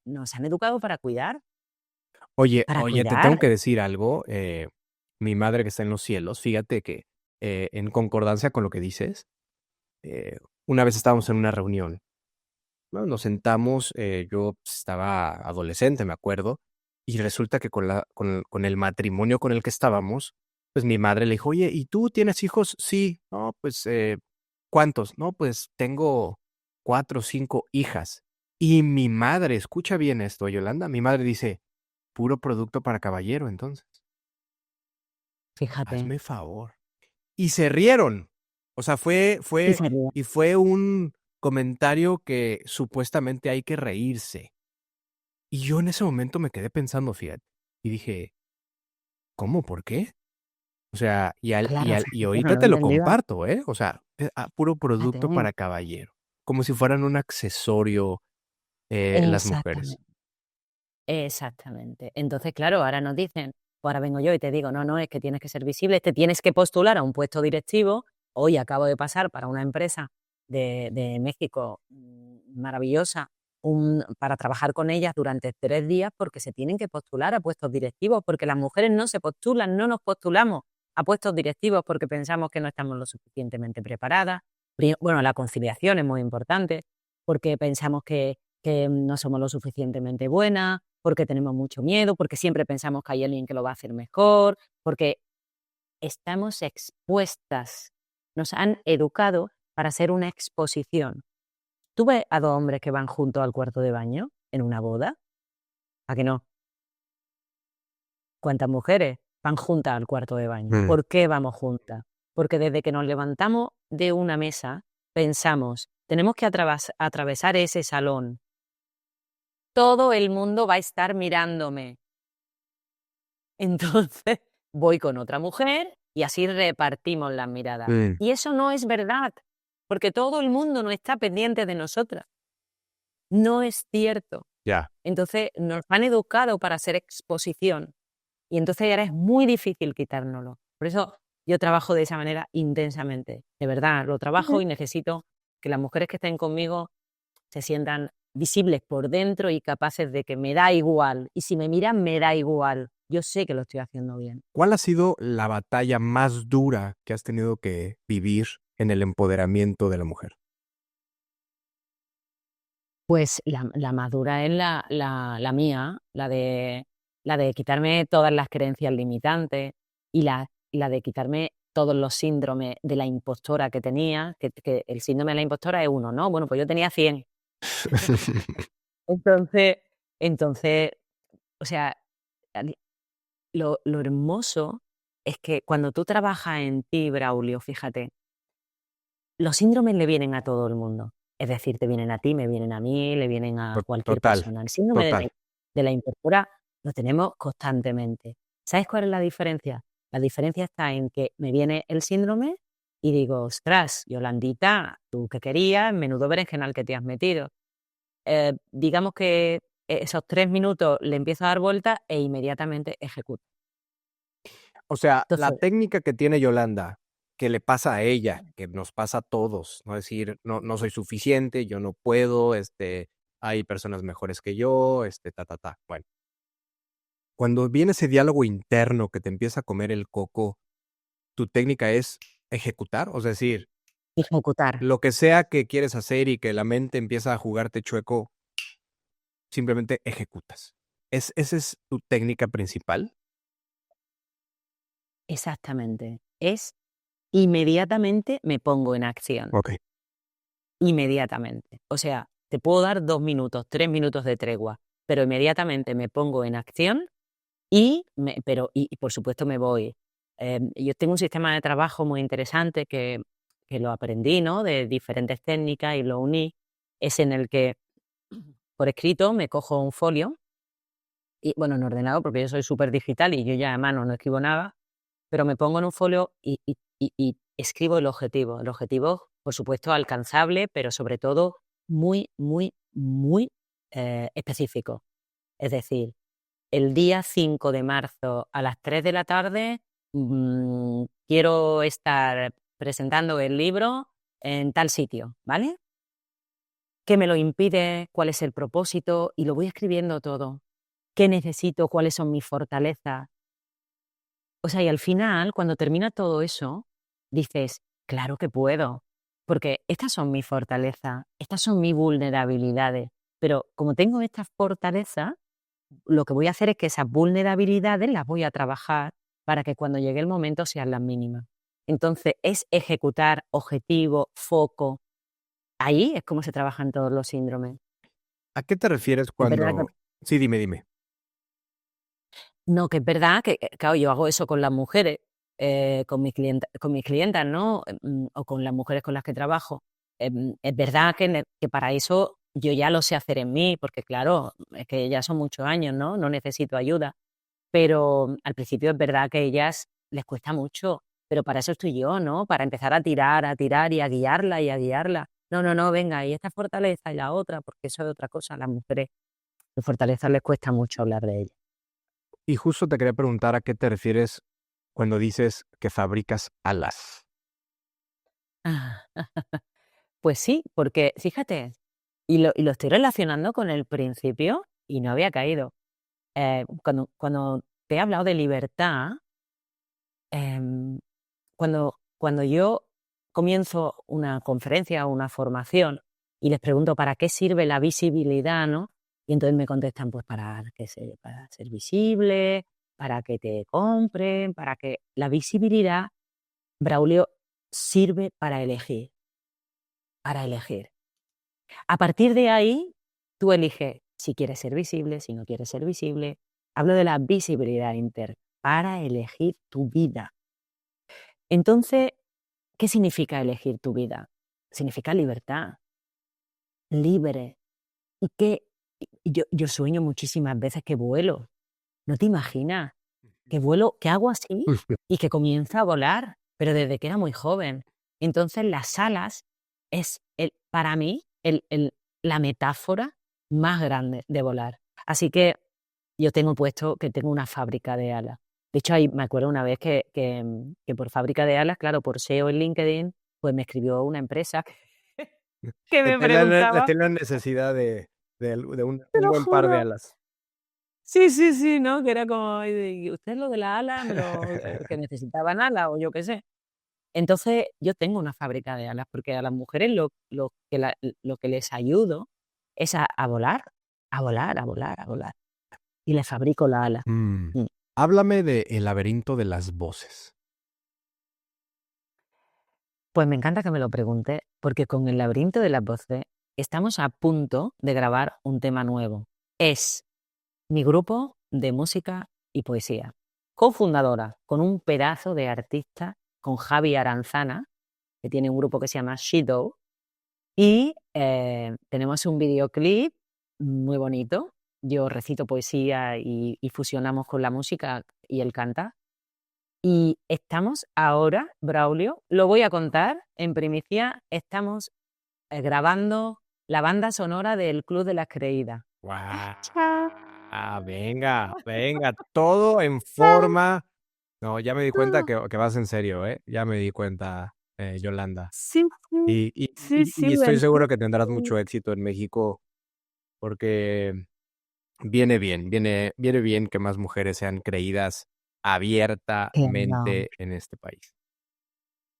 nos han educado para cuidar, para Oye, te tengo cuidar. que decir algo. Mi madre que está en los cielos, fíjate que en concordancia con lo que dices, eh, una vez estábamos en una reunión. Bueno, nos sentamos, yo pues, estaba adolescente, me acuerdo, y resulta que con el matrimonio con el que estábamos, pues mi madre le dijo, oye, ¿y tú tienes hijos? Sí, no, pues, ¿cuántos? No, pues tengo 4 o 5 hijas. Y mi madre, escucha bien esto, Yolanda, mi madre dice, puro producto para caballero, entonces, Fíjate. hazme favor. Y se rieron. O sea, Y sería. fue un comentario que supuestamente hay que reírse. Y yo en ese momento me quedé pensando, fíjate, y dije: "¿Cómo? ¿Por qué?". O sea, Claro, y fíjate, no ahorita lo te lo entendía. comparto, ¿eh? O sea, puro producto Fíjate. para caballero, como si fueran un accesorio, las mujeres. Exactamente, exactamente. Entonces, claro, ahora nos dicen, o ahora vengo yo y te digo, no, no, es que tienes que ser visible, te tienes que postular a un puesto directivo. Hoy acabo de pasar para una empresa de México maravillosa, para trabajar con ellas durante 3 días porque se tienen que postular a puestos directivos, porque las mujeres no se postulan, no nos postulamos a puestos directivos porque pensamos que no estamos lo suficientemente preparadas. Bueno, la conciliación es muy importante porque pensamos que no somos lo suficientemente buenas, porque tenemos mucho miedo, porque siempre pensamos que hay alguien que lo va a hacer mejor, porque estamos expuestas. Nos han educado para hacer una exposición. ¿Tú ves a 2 hombres que van juntos al cuarto de baño en una boda? ¿A que no? ¿Cuántas mujeres van juntas al cuarto de baño? Mm. ¿Por qué vamos juntas? Porque desde que nos levantamos de una mesa pensamos, tenemos que atravesar ese salón. Todo el mundo va a estar mirándome. Entonces voy con otra mujer y así repartimos las miradas. Mm. Y eso no es verdad, porque todo el mundo no está pendiente de nosotras. No es cierto. Ya. Entonces nos han educado para hacer exposición y entonces ahora es muy difícil quitárnoslo. Por eso yo trabajo de esa manera intensamente. De verdad, lo trabajo y necesito que las mujeres que estén conmigo se sientan visibles por dentro y capaces de que me da igual. Y si me miran, me da igual. Yo sé que lo estoy haciendo bien. ¿Cuál ha sido la batalla más dura que has tenido que vivir en el empoderamiento de la mujer? Pues la más dura es la mía, la de quitarme todas las creencias limitantes y la de quitarme todos los síndromes de la impostora que tenía, que el síndrome de la impostora es uno, ¿no? Bueno, pues yo tenía 100. Entonces entonces, o sea, ali lo hermoso es que cuando tú trabajas en ti, Braulio, fíjate, los síndromes le vienen a todo el mundo. Es decir, te vienen a ti, me vienen a mí, le vienen a cualquier Total, persona. El síndrome total. de la impostora lo tenemos constantemente. ¿Sabes cuál es la diferencia? La diferencia está en que me viene el síndrome y digo: "Ostras, Yolandita, ¿tú qué querías? Menudo berenjenal que te has metido". Digamos que esos 3 minutos le empiezo a dar vueltas e inmediatamente ejecuto. O sea, la Entonces, técnica que tiene Yolanda, que le pasa a ella, que nos pasa a todos, ¿no? Decir, no soy suficiente, yo no puedo, hay personas mejores que yo, ta. Bueno, cuando viene ese diálogo interno que te empieza a comer el coco, tu técnica es ejecutar, o sea, decir, ejecutar. lo que sea que quieres hacer y que la mente empieza a jugarte chueco, simplemente ejecutas. ¿Esa es tu técnica principal? Exactamente. Es inmediatamente me pongo en acción. Okey. Inmediatamente. O sea, te puedo dar 2 minutos, 3 minutos de tregua, pero inmediatamente me pongo en acción y por supuesto me voy. Yo tengo un sistema de trabajo muy interesante que lo aprendí, ¿no? De diferentes técnicas y lo uní. Es en el que por escrito me cojo un folio y, bueno, en ordenador, porque yo soy súper digital y yo ya a mano no escribo nada, pero me pongo en un folio y escribo el objetivo. El objetivo, por supuesto, alcanzable, pero sobre todo muy, muy, muy específico. Es decir, el día 5 de marzo a las 3 de la tarde quiero estar presentando el libro en tal sitio, ¿vale? ¿Qué me lo impide? ¿Cuál es el propósito? Y lo voy escribiendo todo. ¿Qué necesito? ¿Cuáles son mis fortalezas? O sea, y al final, cuando termina todo eso, dices: "Claro que puedo, porque estas son mis fortalezas, estas son mis vulnerabilidades, pero como tengo estas fortalezas, lo que voy a hacer es que esas vulnerabilidades las voy a trabajar para que cuando llegue el momento sean las mínimas". Entonces, es ejecutar, objetivo, foco. Ahí es como se trabajan todos los síndromes. ¿A qué te refieres Es verdad que cuando? Sí, dime. no, que es verdad que, claro, yo hago eso con las mujeres, con mis clientas, ¿no? O con las mujeres con las que trabajo. Es verdad que para eso yo ya lo sé hacer en mí, porque claro, es que ya son muchos años, ¿no? No necesito ayuda. Pero al principio es verdad que a ellas les cuesta mucho, pero para eso estoy yo, ¿no? Para empezar a tirar y a guiarla y a guiarla. No, no, no, venga, y esta fortaleza y la otra, porque eso es otra cosa. A las mujeres, de fortaleza les cuesta mucho hablar de ellas. Y justo te quería preguntar, ¿a qué te refieres cuando dices que fabricas alas? Ah, pues sí, porque fíjate, y lo estoy relacionando con el principio y no había caído. Cuando te he hablado de libertad, em, cuando yo comienzo una conferencia o una formación y les pregunto para qué sirve la visibilidad, ¿no? Y entonces me contestan, pues para ser visible, para que te compren, para que la visibilidad, Braulio, sirve para elegir, para elegir. A partir de ahí, tú eliges si quieres ser visible, si no quieres ser visible. Hablo de la visibilidad interna para elegir tu vida. Entonces, ¿qué significa elegir tu vida? Significa libertad, libre. Y que yo sueño muchísimas veces que vuelo. ¿No te imaginas? Que vuelo, que hago así y que comienzo a volar, pero desde que era muy joven. Entonces, las alas es para mí la metáfora más grande de volar. Así que yo tengo puesto que tengo una fábrica de alas. De hecho, ahí me acuerdo una vez que por fábrica de alas, claro, por SEO en LinkedIn, pues me escribió una empresa que Que me preguntaba, tenía necesidad de te un lo buen par de juro. alas. Sí, sí, sí, ¿no? Que era como, ¿y usted lo de la ala, que necesitaban alas o yo qué sé? Entonces, yo tengo una fábrica de alas, porque a las mujeres lo que les ayudo es a volar, a volar, a volar, a volar. Y les fabrico la ala. Mm. Mm. Háblame de El laberinto de las voces. Pues me encanta que me lo pregunte, porque con el laberinto de las voces estamos a punto de grabar un tema nuevo. Es mi grupo de música y poesía. Cofundadora con un pedazo de artista, con Javi Aranzana, que tiene un grupo que se llama Shido, y tenemos un videoclip muy bonito. Yo recito poesía y fusionamos con la música y él canta. Y estamos ahora, Braulio, lo voy a contar en primicia, estamos grabando la banda sonora del Club de las Creídas. ¡Guau! Cha, Venga, venga, todo en cha, forma. No, ya me di cuenta todo. que vas en serio, ¿eh? Ya me di cuenta, Yolanda. Sí, sí, sí, sí, Y estoy seguro que tendrás sí. mucho éxito en México porque viene bien que más mujeres sean creídas Que no. abiertamente en este país.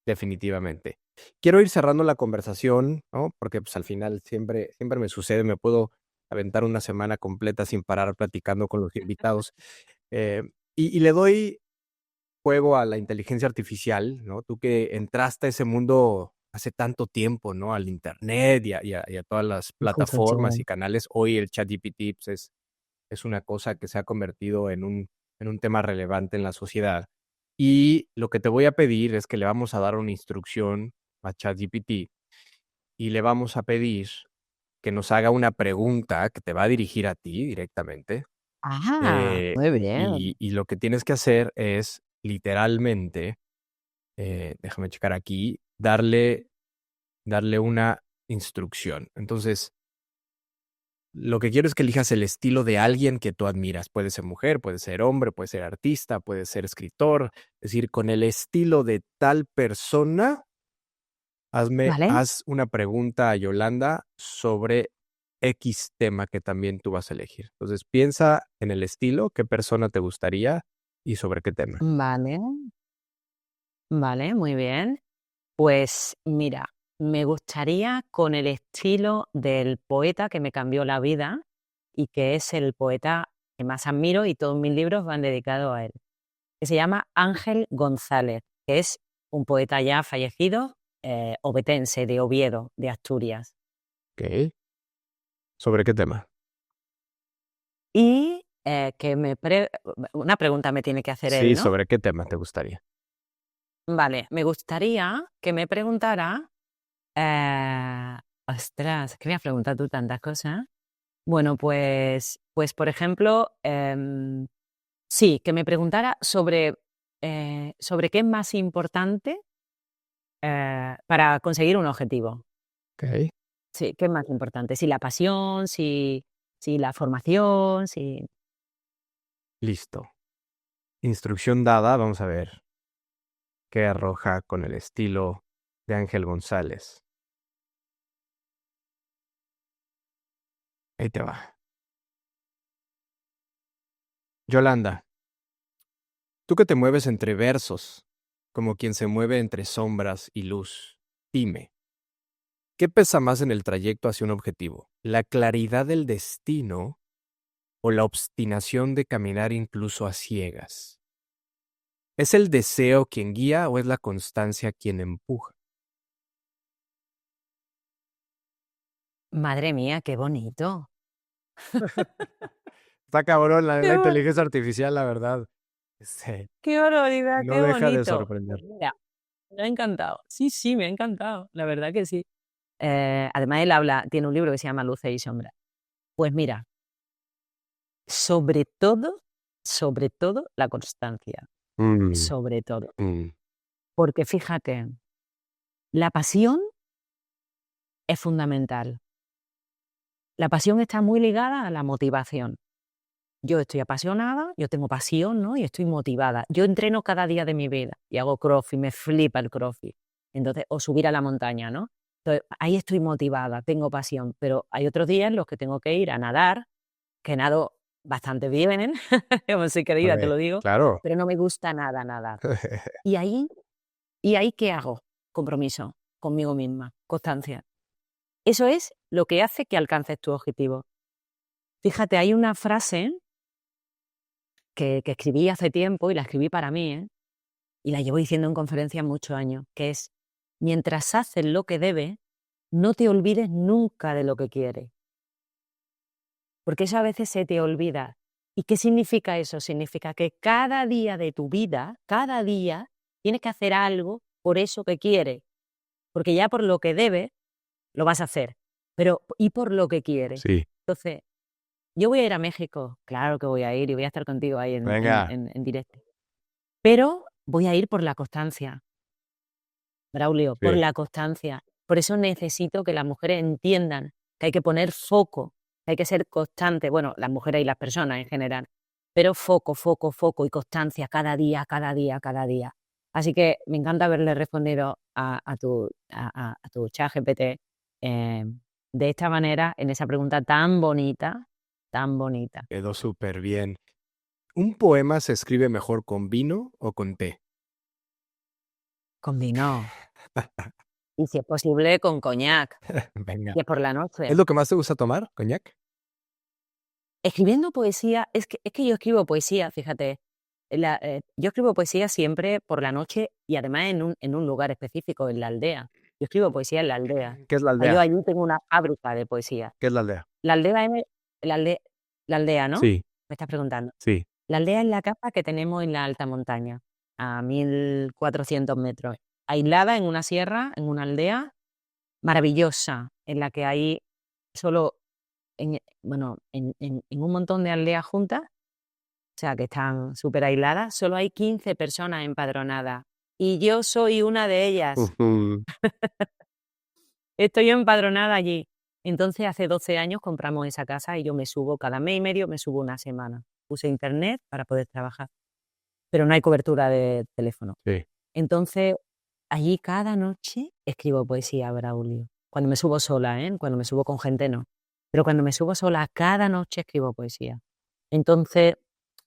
Definitivamente. Quiero ir cerrando la conversación, ¿no? Porque pues al final siempre me sucede, me puedo aventar una semana completa sin parar platicando con los invitados. Eh, y le doy juego a la inteligencia artificial, ¿no? Tú que entraste a ese mundo hace tanto tiempo, ¿no? Al internet y a todas las plataformas Justo. y canales. Hoy el ChatGPT pues, es una cosa que se ha convertido en un tema relevante en la sociedad. Y lo que te voy a pedir es que le vamos a dar una instrucción a ChatGPT y le vamos a pedir que nos haga una pregunta que te va a dirigir a ti directamente. Muy bien. Y lo que tienes que hacer es literalmente, déjame checar aquí, darle una instrucción. Entonces, lo que quiero es que elijas el estilo de alguien que tú admiras. Puede ser mujer, puede ser hombre, puede ser artista, puede ser escritor. Es decir, con el estilo de tal persona, ¿Vale? haz una pregunta a Yolanda sobre X tema que también tú vas a elegir. Entonces, piensa en el estilo, qué persona te gustaría y sobre qué tema. Vale, vale, muy bien. Pues mira, me gustaría con el estilo del poeta que me cambió la vida y que es el poeta que más admiro y todos mis libros van dedicados a él, que se llama Ángel González, que es un poeta ya fallecido, ovetense, de Oviedo, de Asturias. Ok. ¿Sobre qué tema? Y una pregunta me tiene que hacer él, Sí, ¿no? ¿sobre qué tema te gustaría? Vale, me gustaría que me preguntara, eh, ostras, que me has preguntado tú tantas cosas. Bueno, pues por ejemplo, sí, que me preguntara sobre qué es más importante para conseguir un objetivo. Ok. Sí, ¿qué es más importante? Si la pasión, si la formación, si... Listo. Instrucción dada, vamos a ver qué arroja con el estilo de Ángel González. Ahí te va. Yolanda, tú que te mueves entre versos, como quien se mueve entre sombras y luz, dime, ¿qué pesa más en el trayecto hacia un objetivo? ¿La claridad del destino o la obstinación de caminar incluso a ciegas? ¿Es el deseo quien guía o es la constancia quien empuja? Madre mía, qué bonito. Está cabrón, Qué, la bo- inteligencia artificial, la verdad, este, qué barbaridad, no qué deja de bonito. sorprender. Pues mira, me ha encantado. Sí, sí, me ha encantado. La verdad que sí. Además, él tiene un libro que se llama Luces y Sombras. Pues mira, sobre todo, sobre todo la constancia, Mm, sobre todo. mm, Porque fíjate, la pasión es fundamental. la pasión está muy ligada a la motivación. Yo estoy apasionada, yo tengo pasión, ¿no? Y estoy motivada. Yo entreno cada día de mi vida y hago CrossFit, me flipa el CrossFit. Entonces, o subir a la montaña, ¿no? Entonces, ahí estoy motivada, tengo pasión, pero hay otros días en los que tengo que ir a nadar, que nado bastante bien, como soy A querida, te ver, lo digo, claro. pero no me gusta nada nadar. Y ahí, ¿qué hago? Compromiso conmigo misma, constancia. Eso es lo que hace que alcances tu objetivo. Fíjate, hay una frase que escribí hace tiempo y la escribí para mí, y la llevo diciendo en conferencias muchos años, que es, mientras haces lo que debes, no te olvides nunca de lo que quieres. Porque eso a veces se te olvida. ¿Y qué significa eso? Significa que cada día de tu vida, cada día, tienes que hacer algo por eso que quieres. Porque ya por lo que debes, lo vas a hacer. Pero, ¿y por lo que quieres? Sí. Entonces, yo voy a ir a México, claro que voy a ir y voy a estar contigo ahí Venga. en directo. Pero voy a ir por la constancia, Braulio, por Sí. la constancia. Por eso necesito que las mujeres entiendan que hay que poner foco, que hay que ser constante. Bueno, las mujeres y las personas en general. Pero foco, foco, foco y constancia cada día, cada día, cada día. Así que me encanta haberle respondido a tu chat GPT de esta manera, en esa pregunta tan bonita, tan bonita. Quedó súper bien. ¿Un poema se escribe mejor con vino o con té? Con vino. Y si es posible, con coñac, Venga. si es por la ¿Es noche. lo que más te gusta tomar, coñac? Escribiendo poesía, es que yo escribo poesía, fíjate. Yo escribo poesía siempre por la noche y además en un lugar específico, en la aldea. Yo escribo poesía en la aldea. ¿Qué es la O sea, yo aldea? allí tengo una fábrica de poesía. ¿Qué es la aldea? La aldea es la aldea, ¿no? Sí, Me estás preguntando. sí. La aldea es la capa que tenemos en la alta montaña, a 1400 metros, aislada en una sierra, en una aldea maravillosa, en la que hay solo en un montón de aldeas juntas, o sea, que están súper aisladas, solo hay 15 personas empadronadas. Y yo soy una de ellas. Ujú. Estoy empadronada allí. Entonces, hace 12 años compramos esa casa y yo me subo cada mes y medio, me subo una semana. Puse internet para poder trabajar, pero no hay cobertura de teléfono. Sí. Entonces, allí cada noche escribo poesía, Braulio. Cuando me subo sola, Cuando me subo con gente, no. Pero cuando me subo sola, cada noche escribo poesía. Entonces,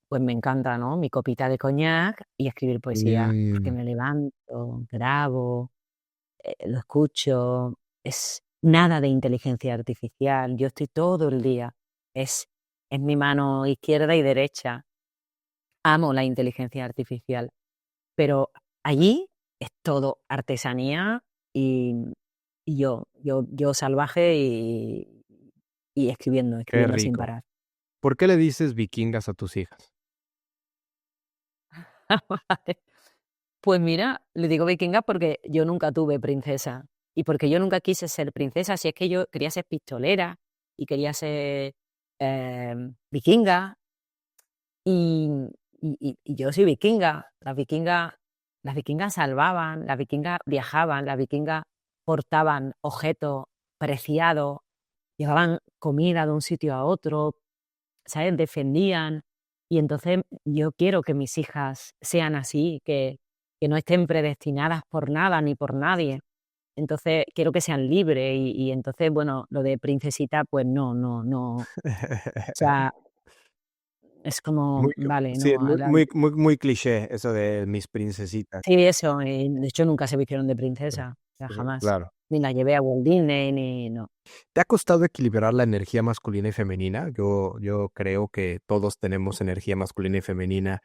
pues me encanta, ¿no? Mi copita de coñac y escribir poesía, porque Mm, me levanto, grabo, lo escucho. Es nada de inteligencia artificial. Yo estoy todo el día. Es mi mano izquierda y derecha. Amo la inteligencia artificial, pero allí es todo artesanía y yo salvaje y escribiendo, qué escribiendo sin rico. parar. ¿Por qué le dices vikingas a tus hijas? Vale. Pues mira, le digo vikinga porque yo nunca tuve princesa y porque yo nunca quise ser princesa, si es que yo quería ser pistolera y quería ser vikinga y, y yo soy vikinga. Las vikingas salvaban, las vikingas viajaban, las vikingas portaban objetos preciados, llevaban comida de un sitio a otro, ¿sabes? Defendían. Y entonces yo quiero que mis hijas sean así, que no estén predestinadas por nada ni por nadie. Entonces quiero que sean libres y entonces, bueno, lo de princesita, pues no, no, no. O sea, es como, Muy, vale, sí, no. muy, muy, muy, muy cliché eso de mis princesitas. Sí, eso, de hecho nunca se vistieron de princesa, o sea, jamás. Claro. Ni la llevé a Walt Disney, ni no. ¿Te ha costado equilibrar la energía masculina y femenina? Yo creo que todos tenemos energía masculina y femenina,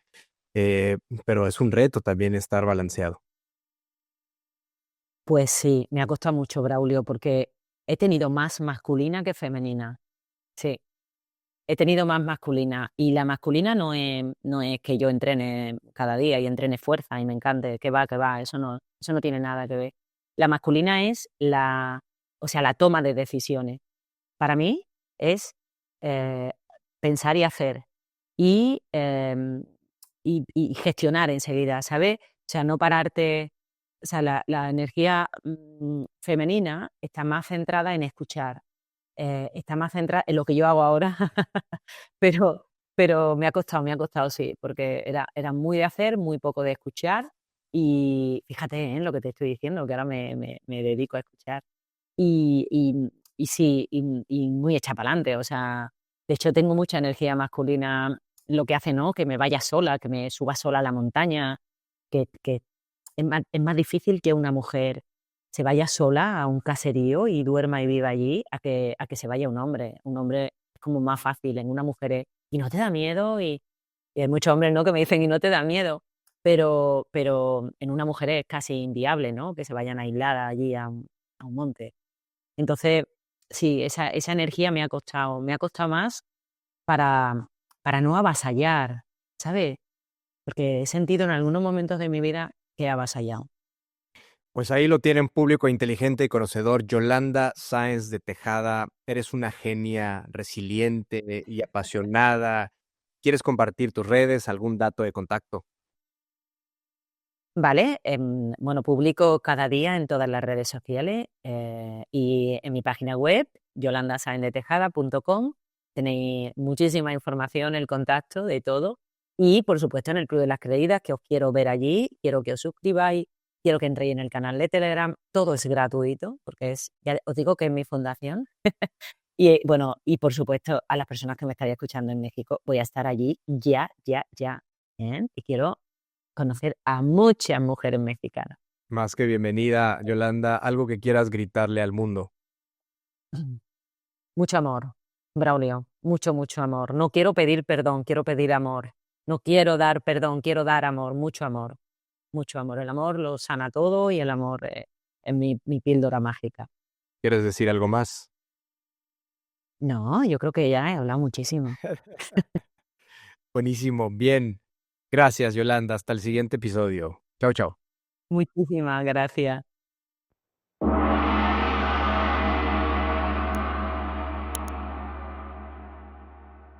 eh, pero es un reto también estar balanceado. Pues sí, me ha costado mucho, Braulio, porque he tenido más masculina que femenina. Sí, he tenido más masculina. Y la masculina no es que yo entrene cada día y entrene fuerza y me encante, que va, eso no tiene nada que ver. La masculina es la toma de decisiones. Para mí es eh, pensar y hacer y, y gestionar enseguida, ¿sabes? O sea, no pararte, o sea, la energía femenina está más centrada en escuchar, está más centrada en lo que yo hago ahora, pero, pero me ha costado, sí, porque era muy de hacer, muy poco de escuchar. Y fíjate en lo que te estoy diciendo, que ahora me dedico a escuchar. Y, y, y sí, y muy hecha para adelante. O sea, de hecho, tengo mucha energía masculina. Lo que hace, ¿no? Que me vaya sola, que me suba sola a la montaña, que es más difícil que una mujer se vaya sola a un caserío y duerma y viva allí a que se vaya un hombre. Un hombre es como más fácil, en una mujer ¿y no te da miedo? Y hay muchos hombres, ¿no? Que me dicen, ¿y no te da miedo? Pero en una mujer es casi inviable, ¿no? Que se vayan aisladas allí a un monte. Entonces, sí, esa energía me ha costado más para, para no avasallar, ¿sabes? Porque he sentido en algunos momentos de mi vida que he avasallado. Pues ahí lo tienen, público inteligente y conocedor. Yolanda Sáenz de Tejada, eres una genia resiliente y apasionada. ¿Quieres compartir tus redes, algún dato de contacto? Vale, bueno, publico cada día en todas las redes sociales y en mi página web, yolandasaenzdetejada.com, tenéis muchísima información, el contacto de todo y, por supuesto, en el Club de las Creídas, que os quiero ver allí, quiero que os suscribáis, quiero que entréis en el canal de Telegram, todo es gratuito, porque ya os digo que es mi fundación. Y bueno, y por supuesto, a las personas que me estáis escuchando en México, voy a estar allí ya, ya, ya. ¿Eh? Y quiero conocer a muchas mujeres mexicanas. Más que bienvenida, Yolanda, algo que quieras gritarle al mundo. Mucho amor, Braulio, mucho, mucho amor. No quiero pedir perdón, quiero pedir amor. No quiero dar perdón, quiero dar amor, mucho amor, mucho amor. El amor lo sana todo y el amor es mi píldora mágica. ¿Quieres decir algo más? No, yo creo que ya he hablado muchísimo. Buenísimo, bien. Gracias, Yolanda. Hasta el siguiente episodio. Chao, chao. Muchísimas gracias.